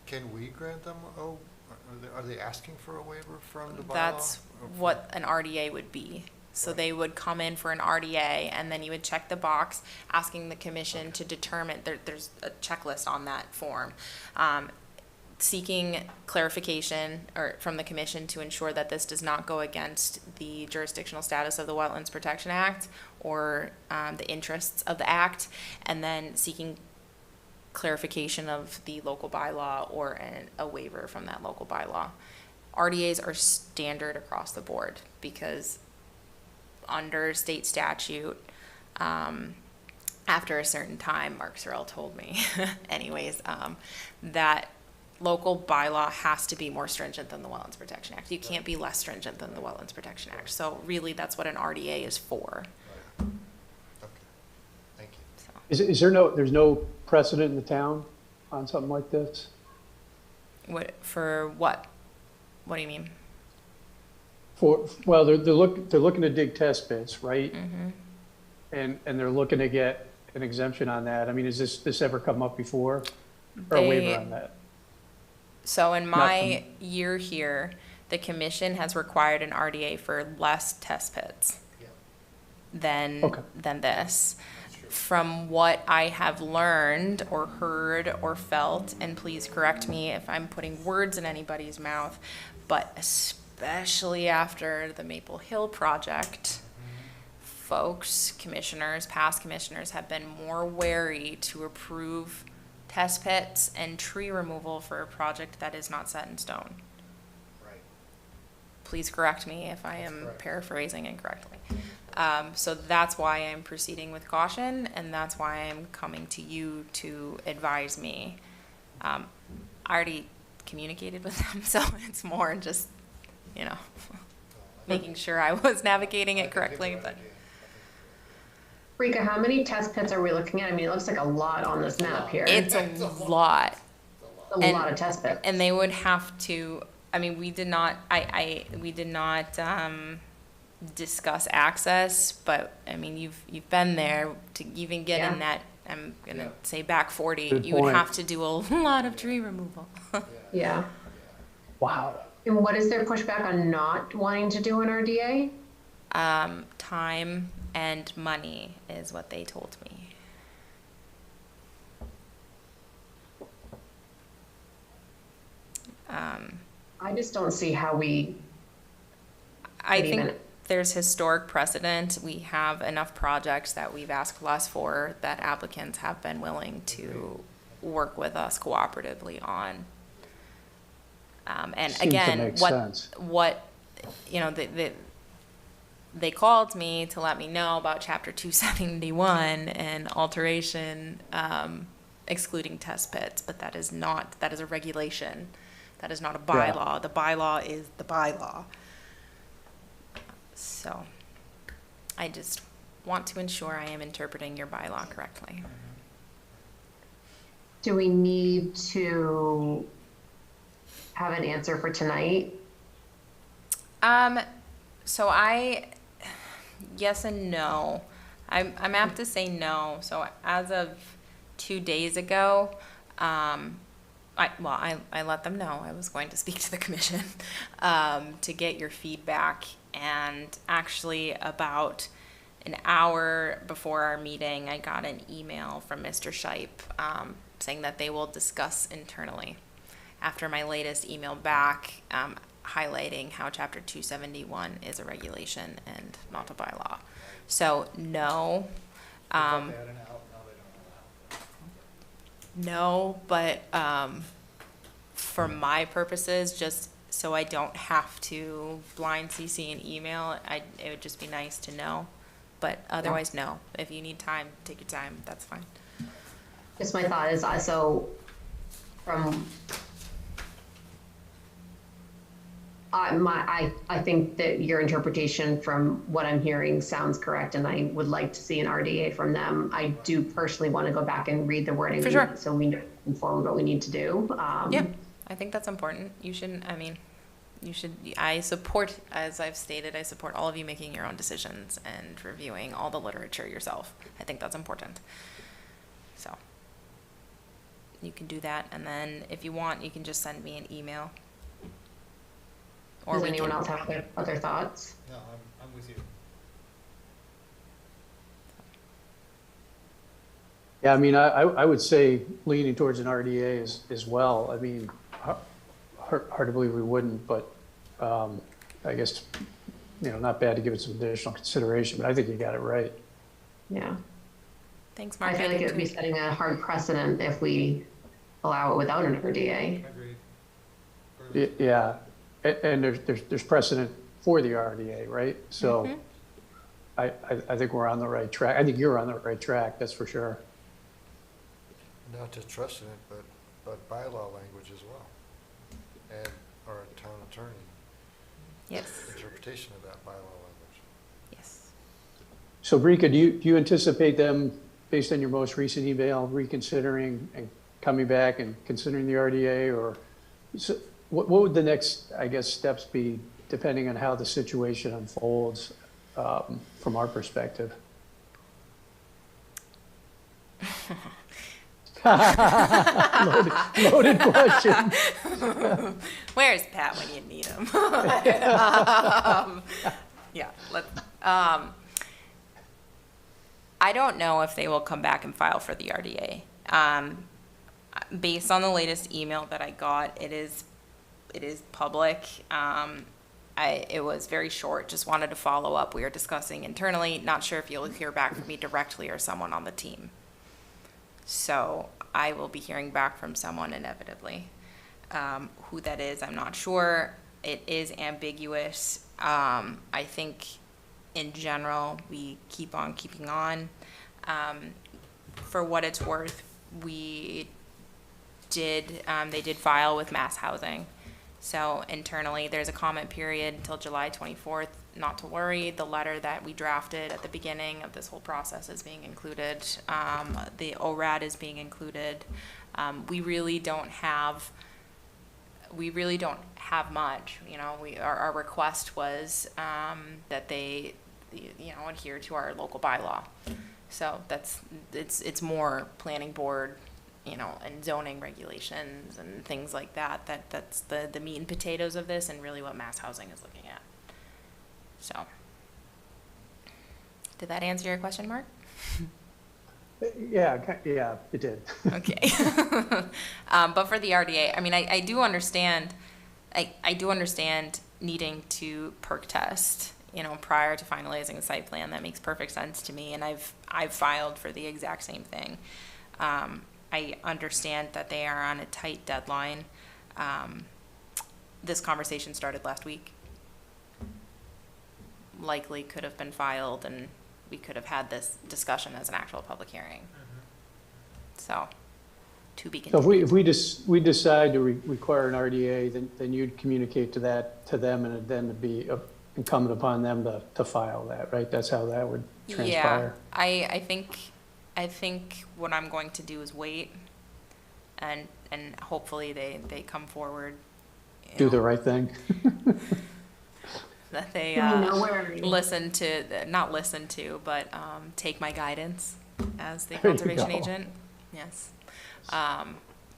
Can we grant them, are they asking for a waiver from the bylaw? That's what an RDA would be. So they would come in for an RDA, and then you would check the box asking the commission to determine, there's a checklist on that form, seeking clarification from the commission to ensure that this does not go against the jurisdictional status of the Wetlands Protection Act or the interests of the act, and then seeking clarification of the local bylaw or a waiver from that local bylaw. RDAs are standard across the board because under state statute, after a certain time, Mark Sorrell told me, anyways, that local bylaw has to be more stringent than the Wetlands Protection Act. You can't be less stringent than the Wetlands Protection Act. So really, that's what an RDA is for. Okay, thank you. So. There's no precedent in the town on something like this? What, for what? What do you mean? Well, they're looking to dig test pits, right? Mm-hmm. And they're looking to get an exemption on that. I mean, has this ever come up before? Or a waiver on that? So in my year here, the commission has required an RDA for less test pits than this. From what I have learned or heard or felt, and please correct me if I'm putting words in anybody's mouth, but especially after the Maple Hill project, folks, commissioners, past commissioners have been more wary to approve test pits and tree removal for a project that is not set in stone. Right. Please correct me if I am correct. paraphrasing incorrectly. So that's why I'm proceeding with caution, and that's why I'm coming to you to advise me. I already communicated with them, so it's more just, making sure I was navigating it correctly, but. Rika, how many test pits are we looking at? I mean, it looks like a lot on this map here. It's a lot. A lot of test pits. And they would have to, I mean, we did not discuss access, but I mean, you've been there to even get in that, I'm gonna say back 40, Good you would point. have to do a lot of tree removal. Yeah. Wow. And what is their pushback on not wanting to do an RDA? Time and money is what they told me. I just don't see how we. I could think even- there's historic precedent. We have enough projects that we've asked less for that applicants have been willing to work with us cooperatively on. And Seems to again, make sense. they called me to let me know about Chapter 271 and alteration, excluding test pits, but that is a regulation. That is not a bylaw. The bylaw is the bylaw. So I just want to ensure I am interpreting your bylaw correctly. Do we need to have an answer for tonight? So yes and no. I'm apt to say no. So as of 2 days ago, I let them know I was going to speak to the commission to get your feedback. And actually about an hour before our meeting, I got an email from Mr. Shipe saying that they will discuss internally. After my latest email back, highlighting how Chapter 271 is a regulation and not a bylaw. So no. No, but for my purposes, just so I don't have to blind CC an email, it would just be nice to know. But otherwise, no. If you need time, take your time. That's fine. Just my thought is also from I think that your interpretation from what I'm hearing sounds correct, and I would like to see an RDA from them. I do personally want to go back and read the wording. For sure. So we know informed what we need to do. Yeah, I think that's important. I support, as I've stated, I support all of you making your own decisions and reviewing all the literature yourself. I think that's important. So you can do that, and then if you want, you can just send me an email. Or Does we anyone can- else have other thoughts? No, I'm with you. Yeah, I mean, I would say leaning towards an RDA as well. I mean, hard to believe we wouldn't, but I guess, not bad to give it some additional consideration, but I think you got it right. Yeah. Thanks, Mark. I feel like did it would be too. setting a hard precedent if we allow it without an RDA. Agreed. Yeah, and there's precedent for the RDA, right? So Mhm. I think we're on the right track. I think you're on the right track, that's for sure. Not just precedent, but bylaw language as well. And our town attorney Yes, interpretation of that bylaw language. yes. So Brika, do you anticipate them, based on your most recent email, reconsidering and coming back and considering the RDA? Or so what would the next, I guess, steps be, depending on how the situation unfolds from our perspective? Loaded question. Where's Pat when you need him? Yeah, I don't know if they will come back and file for the RDA. Based on the latest email that I got, it is public. It was very short, just wanted to follow up. We are discussing internally, not sure if you'll hear back from me directly or someone on the team. So I will be hearing back from someone inevitably. Who that is, I'm not sure. It is ambiguous. I think in general, we keep on keeping on. For what it's worth, they did file with Mass Housing. So internally, there's a comment period until July 24th. Not to worry, the letter that we drafted at the beginning of this whole process is being included. The ORAD is being included. We really don't have much. You know, our request was that they, adhere to our local bylaw. So it's more planning board, and zoning regulations and things like that. That's the meat and potatoes of this, and really what Mass Housing is looking at. So, did that answer your question, Mark? Yeah, it did. Okay. But for the RDA, I mean, I do understand, I do understand needing to perk test, prior to finalizing the site plan. That makes perfect sense to me, and I've filed for the exact same thing. I understand that they are on a tight deadline. This conversation started last week. Likely could have been filed, and we could have had this discussion as an actual public hearing. So, to be So continued. if we decide to require an RDA, then you'd communicate to them, and then it'd be incumbent upon them to file that, right? That's how that would transpire. Yeah, I think what I'm going to do is wait, and hopefully they come forward. Do the right thing. That they Do we know where- not listen to, but take my guidance as the There you conservation go. agent. Yes.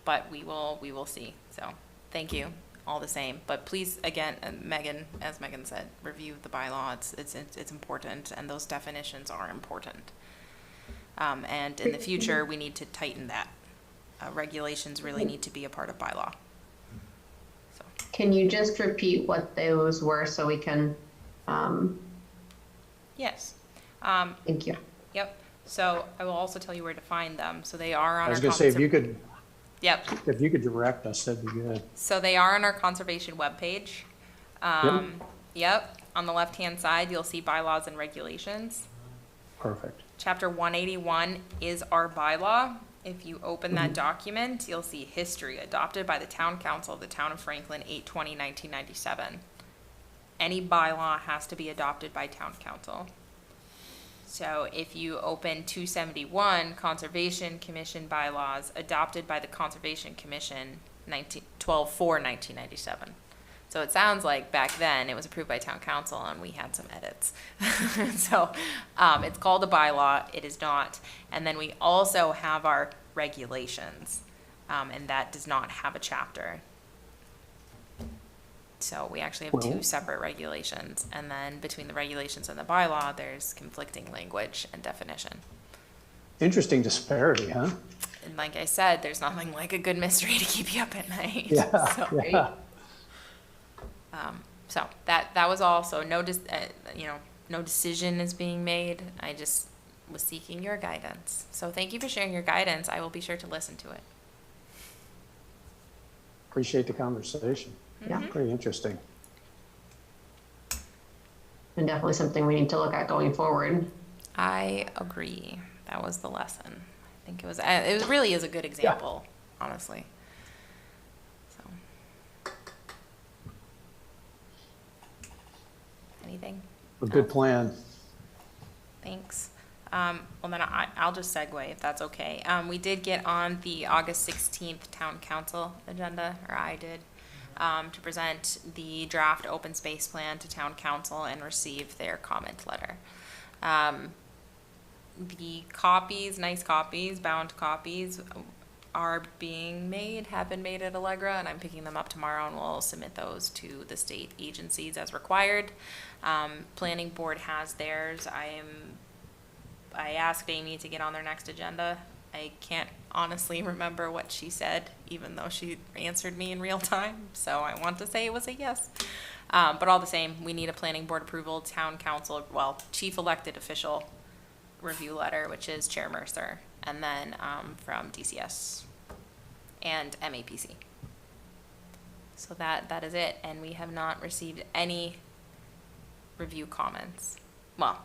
But we will see. So thank you all the same. But please, again, Megan, as Megan said, review the bylaw. It's important, and those definitions are important. And in the future, we need to tighten that. Regulations really need to be a part of bylaw. Can you just repeat what those were so we can, Yes. thank you. Yep. So I will also tell you where to find them. So they are on I was our gonna say, if you could Yep. direct us, that'd be good. So they are on our conservation webpage. Yep. On the left-hand side, you'll see bylaws and regulations. Perfect. Chapter 181 is our bylaw. If you open that document, you'll see history adopted by the town council of the town of Franklin, 8/20/1997. Any bylaw has to be adopted by town council. So if you open 271, Conservation Commission bylaws adopted by the Conservation Commission, 12/4/1997. So it sounds like back then it was approved by town council and we had some edits. So it's called a bylaw, it is not. And then we also have our regulations, and that does not have a chapter. So we actually have two separate regulations, and then between the regulations and the bylaw, there's conflicting language and definition. Interesting disparity, huh? And like I said, there's nothing like a good mystery to keep you up at night. Yeah, So, yeah. So that was all. So no decision is being made. I just was seeking your guidance. So thank you for sharing your guidance. I will be sure to listen to it. Appreciate the conversation. Yeah. Pretty interesting. And definitely something we need to look at going forward. I agree. That was the lesson. I think it really is a good example, honestly. So. Anything? A good plan. Thanks. Well, then I'll just segue if that's okay. We did get on the August 16th Town Council agenda, or I did, to present the draft open space plan to Town Council and receive their comment letter. The copies, nice copies, bound copies, are being made, have been made at Allegra, and I'm picking them up tomorrow, and we'll submit those to the state agencies as required. Planning board has theirs. I asked Amy to get on their next agenda. I can't honestly remember what she said, even though she answered me in real time, so I want to say it was a yes. But all the same, we need a planning board approval, town council, well, chief elected official review letter, which is Chair Mercer, and then from DCS and MAPC. So that is it, and we have not received any review comments. Well,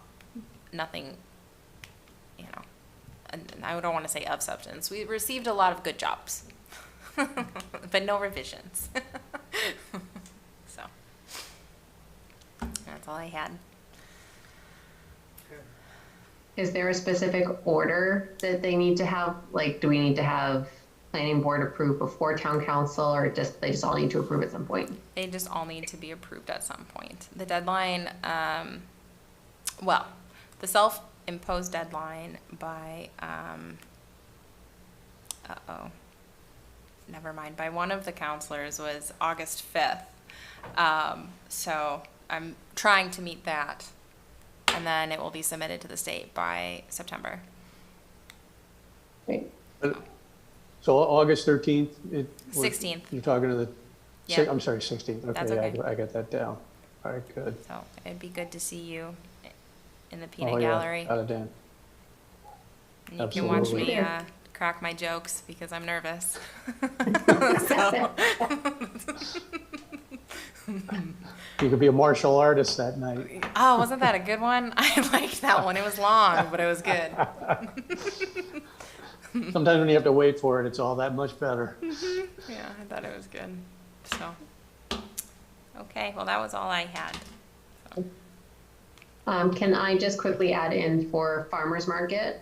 nothing, and I don't want to say of substance. We received a lot of good jobs, but no revisions. So that's all I had. Is there a specific order that they need to have? Like, do we need to have planning board approved before town council, or they just all need to approve at some point? They just all need to be approved at some point. The deadline, well, the self-imposed deadline by, never mind, by one of the counselors was August 5th. So I'm trying to meet that, and then it will be submitted to the state by September. Great. So August 13th? 16th. You're talking to the, Yeah. I'm sorry, 16th. That's Okay, okay. I got that down. All right, good. So it'd be good to see you in the peanut Oh, yeah, gallery. out of Dan. And you can watch Absolutely. me crack my jokes because I'm nervous. So. You could be a martial artist that night. Oh, wasn't that a good one? I liked that one. It was long, but it was good. Sometimes when you have to wait for it, it's all that much better. Yeah, I thought it was good. So, okay, well, that was all I had. Can I just quickly add in for farmer's market?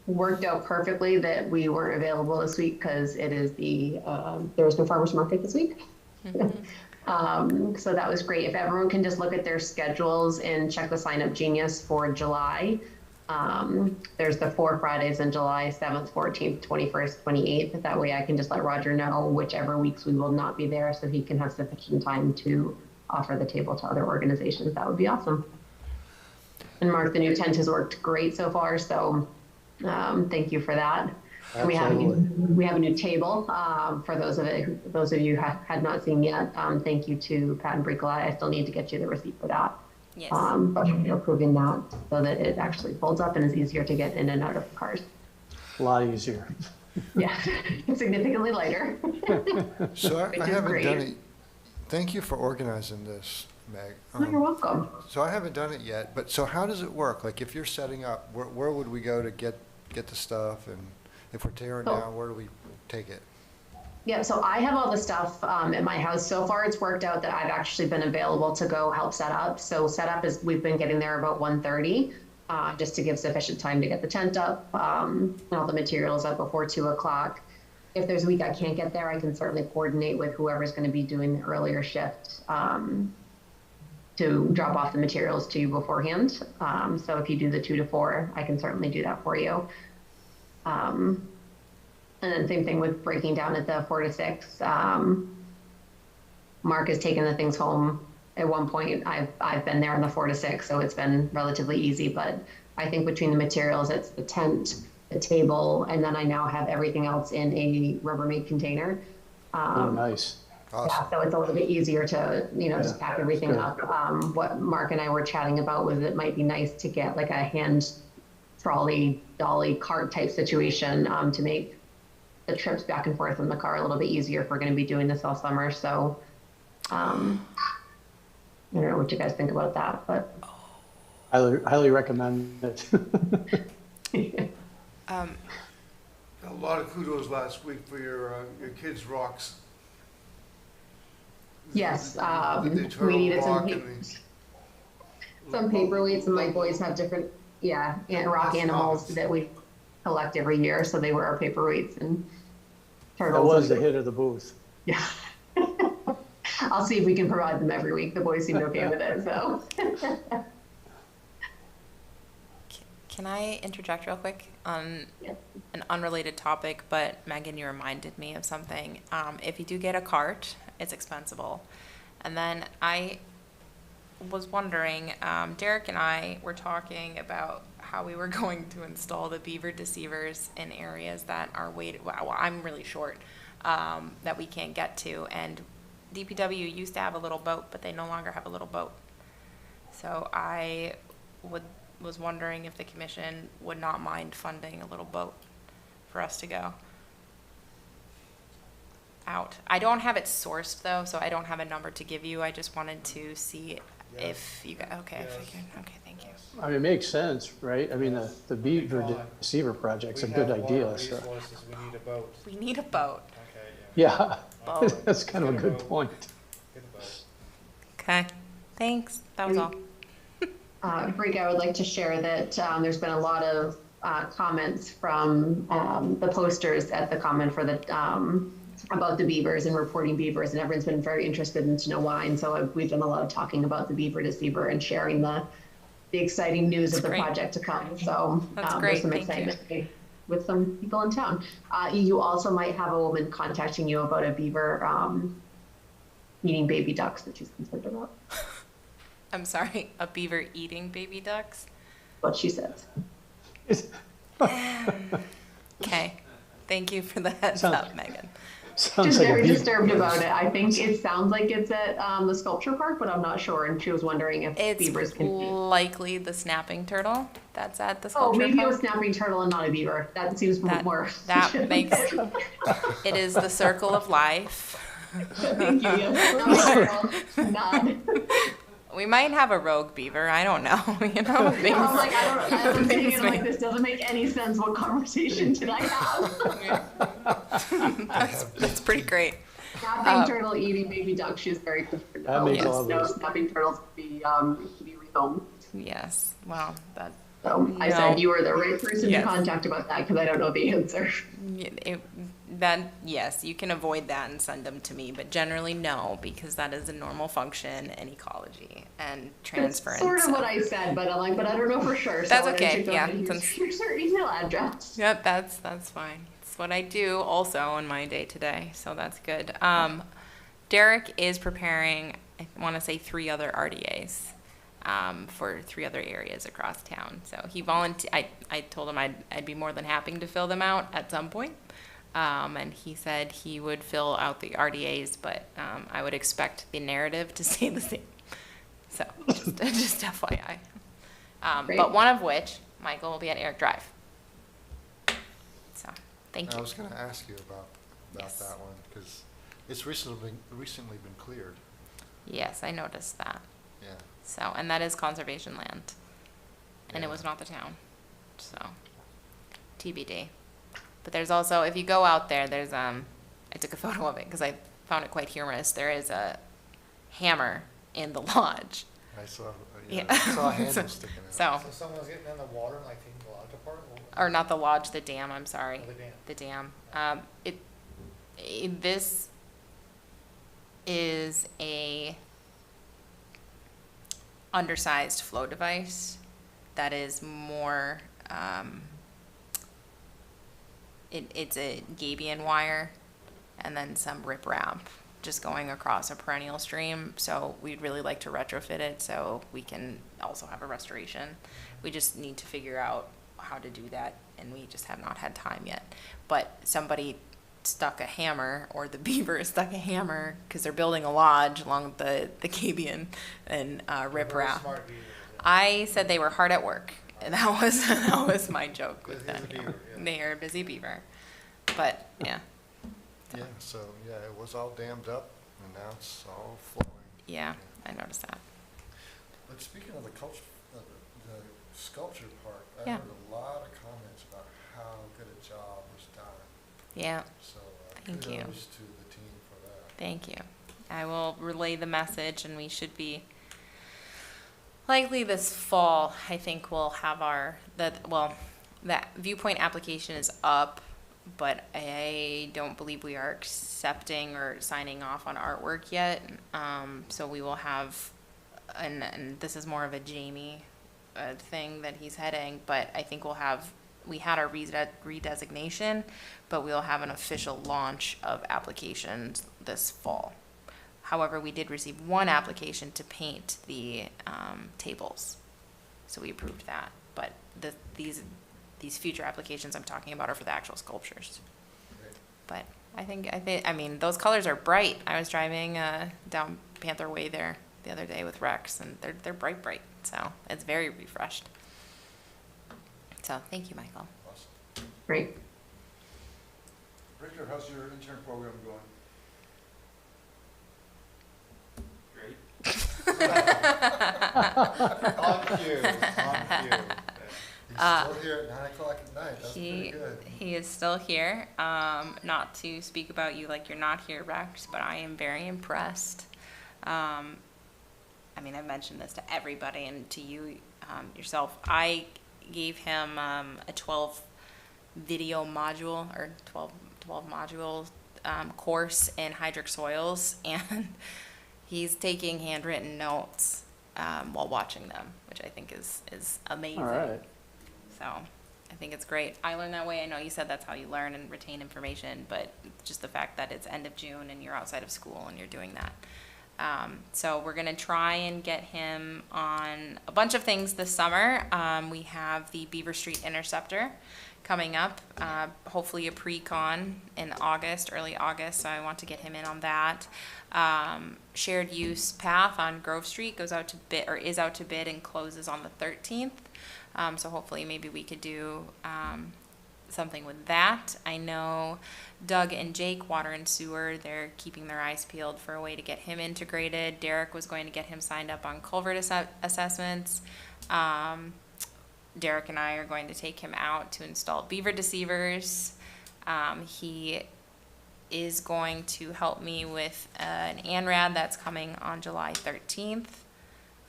Worked out perfectly that we weren't available this week because it is there was no farmer's market this week. So that was great. If everyone can just look at their schedules and check the Sign Up Genius for July. There's the 4 Fridays in July, 7th, 14th, 21st, 28th. That way I can just let Roger know whichever weeks we will not be there so he can have sufficient time to offer the table to other organizations. That would be awesome. And Mark, the new tent has worked great so far, so thank you for that. And we have a new table for those of you who had not seen yet. Thank you to Pat and Bricola. I still need to get you the receipt for that. Yes. But we're approving that so that it actually folds up and is easier to get in and out of cars. A lot easier. Yeah, significantly lighter. So I Which is haven't great. done it. Thank you for organizing this, Meg. Oh, you're welcome. So I haven't done it yet, but so how does it work? Like if you're setting up, where would we go to get the stuff? And if we're tearing Oh. down, where do we take it? Yeah, so I have all the stuff at my house. So far, it's worked out that I've actually been available to go help set up. So setup is, we've been getting there about 1:30, just to give sufficient time to get the tent up, and all the materials up before 2 o'clock. If there's a week I can't get there, I can certainly coordinate with whoever's going to be doing the earlier shift to drop off the materials to you beforehand. So if you do the 2 to 4, I can certainly do that for you. And then same thing with breaking down at the 4 to 6. Mark has taken the things home. At one point, I've been there on the 4 to 6, so it's been relatively easy. But I think between the materials, it's the tent, the table, and then I now have everything else in a Rubbermaid container. Oh, nice. Yeah, so it's a little bit easier to, just pack everything good. up. What Mark and I were chatting about was it might be nice to get like a hand trolley, dolly, cart type situation, to make the trips back and forth in the car a little bit easier if we're gonna be doing this all summer, so, I don't know what you guys think about that, but. Highly recommend it. A lot of kudos last week for your kids' rocks. Yes, The turtle we needed rock some, and some paperweights, and my boys have different, and rock animals that we collect every year, so they were our paperweights and turtles. That was the hit of the booth. Yeah. I'll see if we can provide them every week. The boys seemed okay with it, so. Can I interject real quick on an unrelated topic, but Megan, you reminded me of something. If you do get a cart, it's expensible. And then I was wondering, Derek and I were talking about how we were going to install the beaver deceivers in areas that are well, I'm really short, that we can't get to. And DPW used to have a little boat, but they no longer have a little boat. So I was wondering if the commission would not mind funding a little boat for us to go out. I don't have it sourced though, so I don't have a number to give you. I just wanted to see if you got, okay, I figured, okay, thank you. I mean, it makes sense, right? I mean, the beaver deceiver project's a good idea, so. We need a boat. We need a boat. Okay, Yeah, Boat. that's kind of a good point. Get a boat. Okay, thanks. That was all. Brig, I would like to share that there's been a lot of comments from the posters at the common for the about the beavers and reporting beavers, and everyone's been very interested in to know why. And so we've done a lot of talking about the beaver deceiver and sharing the exciting news of the project to come. So there's some excitement with some people in town. You also might have a woman contacting you about a beaver eating baby ducks that she's concerned about. I'm sorry, a beaver eating baby ducks? What she says. Okay, thank you for the heads up, Megan. Just very disturbed about it. I think it sounds like it's at the sculpture park, but I'm not sure. And she was wondering if beavers can be. Likely the snapping turtle that's at the Oh, sculpture maybe park. it was snapping turtle and not a beaver. That seems more. That makes, it is the circle of life. Thank you. Yes. Nod. We might have a rogue beaver, I don't know, you know? I was like, I was thinking like, this doesn't make any sense. What conversation did I have? That's pretty great. Snapping turtle eating baby duck. She's very concerned about. makes a lot of No, sense. snapping turtles to be rehomed. Yes, well, that. So I said you were the right person Yes. to contact about that because I don't know the answer. Yes, you can avoid that and send them to me, but generally no, because that is a normal function in ecology and transference. That's sort of what I said, but I'm like, but I don't know for sure. So That's I wanted okay, to go yeah, ahead and since- here's your email address. Yep, that's fine. It's what I do also in my day to day, so that's good. Derek is preparing, I want to say 3 other RDAs for 3 other areas across town. So he I told him I'd be more than happy to fill them out at some point. And he said he would fill out the RDAs, but I would expect the narrative to stay the same. So just FYI. But one of which, Michael, will be at Eric Drive. So, thank you. I was gonna ask you about Yes. that one, because it's recently been cleared. Yes, I noticed that. Yeah. So, and that is conservation land. And Yeah. it was not the town. So, TBD. But there's also, if you go out there, there's, I took a photo of it because I found it quite humorous. There is a hammer in the lodge. I saw, Yeah. I saw a handle sticking out. So, So someone's getting in the water and like taking the lodge apart? or not the lodge, the dam, I'm sorry. Oh, the dam. The dam. This is a undersized flow device that is more, it's a gabion wire and then some riprap just going across a perennial stream. So we'd really like to retrofit it so we can also have a restoration. We just need to figure out how to do that, and we just have not had time yet. But somebody stuck a hammer, or the beaver stuck a hammer, because they're building a lodge along the gabion and riprap. I said they were hard at work, that was my joke with Busy as them. a beaver, yeah. They are a busy beaver, but yeah, Yeah, so, yeah, it was all dammed up, and now it's all flowing. yeah, I noticed that. But speaking of the culture, the sculpture part, I Yeah. heard a lot of comments about how good a job was done. Yeah, So, Thank you. kudos to the team for that. thank you. I will relay the message, and we should be likely this fall. I think we'll have that viewpoint application is up, but I don't believe we are accepting or signing off on artwork yet. So we will have, and this is more of a Jamie thing that he's heading, but I think we had our redesignation, but we'll have an official launch of applications this fall. However, we did receive one application to paint the tables, so we approved that. But these future applications I'm talking about are for the actual sculptures. But I mean, those colors are bright. I was driving down Panther Way there the other day with Rex, and they're bright. So it's very refreshed. So thank you, Michael. Awesome. Great. Richard, how's your intern program going? On cue. He's still here at 9 o'clock at night, that's pretty good. He is still here. Not to speak about you like you're not here, Rex, but I am very impressed. I mean, I've mentioned this to everybody and to you yourself. I gave him a 12 video module or 12 module course in hydric soils, and he's taking handwritten notes while watching them, which I think is amazing. All right. So I think it's great. I learn that way. I know you said that's how you learn and retain information, but just the fact that it's end of June and you're outside of school and you're doing that. So we're going to try and get him on a bunch of things this summer. We have the Beaver Street Interceptor coming up, hopefully a pre-con in August, early August, so I want to get him in on that. Shared use path on Grove Street is out to bid and closes on the 13th. So hopefully maybe we could do something with that. I know Doug and Jake, Water and Sewer, they're keeping their eyes peeled for a way to get him integrated. Derek was going to get him signed up on culvert assessments. Derek and I are going to take him out to install beaver deceivers. He is going to help me with an ANRAD that's coming on July 13th.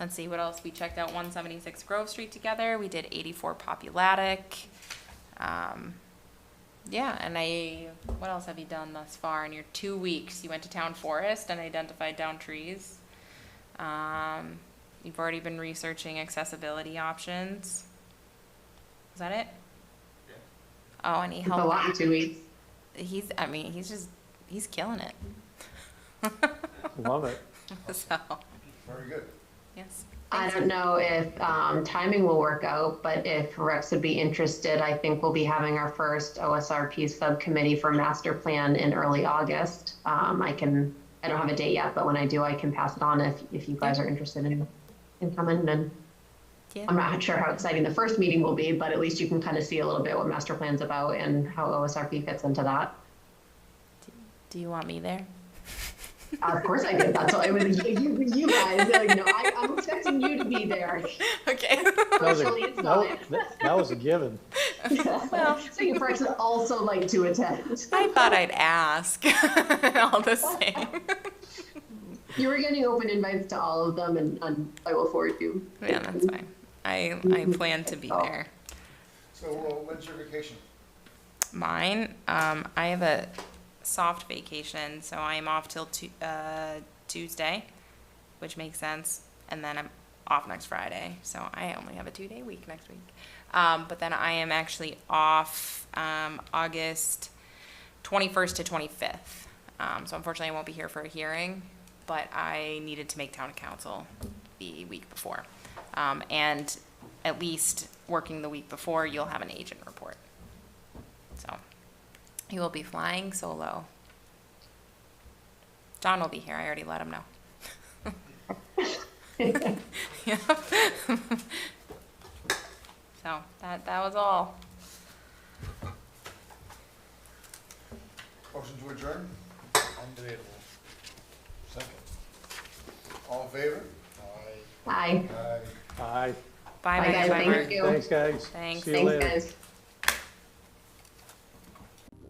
Let's see what else. We checked out 176 Grove Street together. We did 84 Populatic. Yeah, and what else have you done thus far in your 2 weeks? You went to Town Forest and identified down trees. You've already been researching accessibility options. Is that it? Yeah. Oh, and he It's a helped. lot in 2 weeks. He's killing it. Love it. So, Very good. yes. I don't know if timing will work out, but if Rex would be interested, I think we'll be having our first OSRP subcommittee for master plan in early August. I don't have a date yet, but when I do, I can pass it on if you guys are interested in coming. And Yeah. I'm not sure how exciting the first meeting will be, but at least you can kind of see a little bit what master plan's about and how OSRP fits into that. Do you want me there? Of course I did. That's why it was you guys. Like, no, I'm expecting you to be there. Okay. That was a given. Well, so you perhaps would also like to attend. I thought I'd ask. All the same. You were getting open invites to all of them, and I will forward you. Yeah, that's fine. I plan to be there. So when's your vacation? Mine, I have a soft vacation, so I am off till Tuesday, which makes sense, and then I'm off next Friday, so I only have a 2-day week next week. But then I am actually off August 21st to 25th. So unfortunately I won't be here for a hearing, but I needed to make town council the week before. And at least working the week before, you'll have an agent report. So he will be flying solo. John will be here. I already let him know. So that was all. Motion to adjourn? Undebatable. Second. All in favor? Bye. Aye. Aye. Bye, Bye, guys. Megan. Thank you. Thanks, guys. Thanks. See you Thanks, later. guys.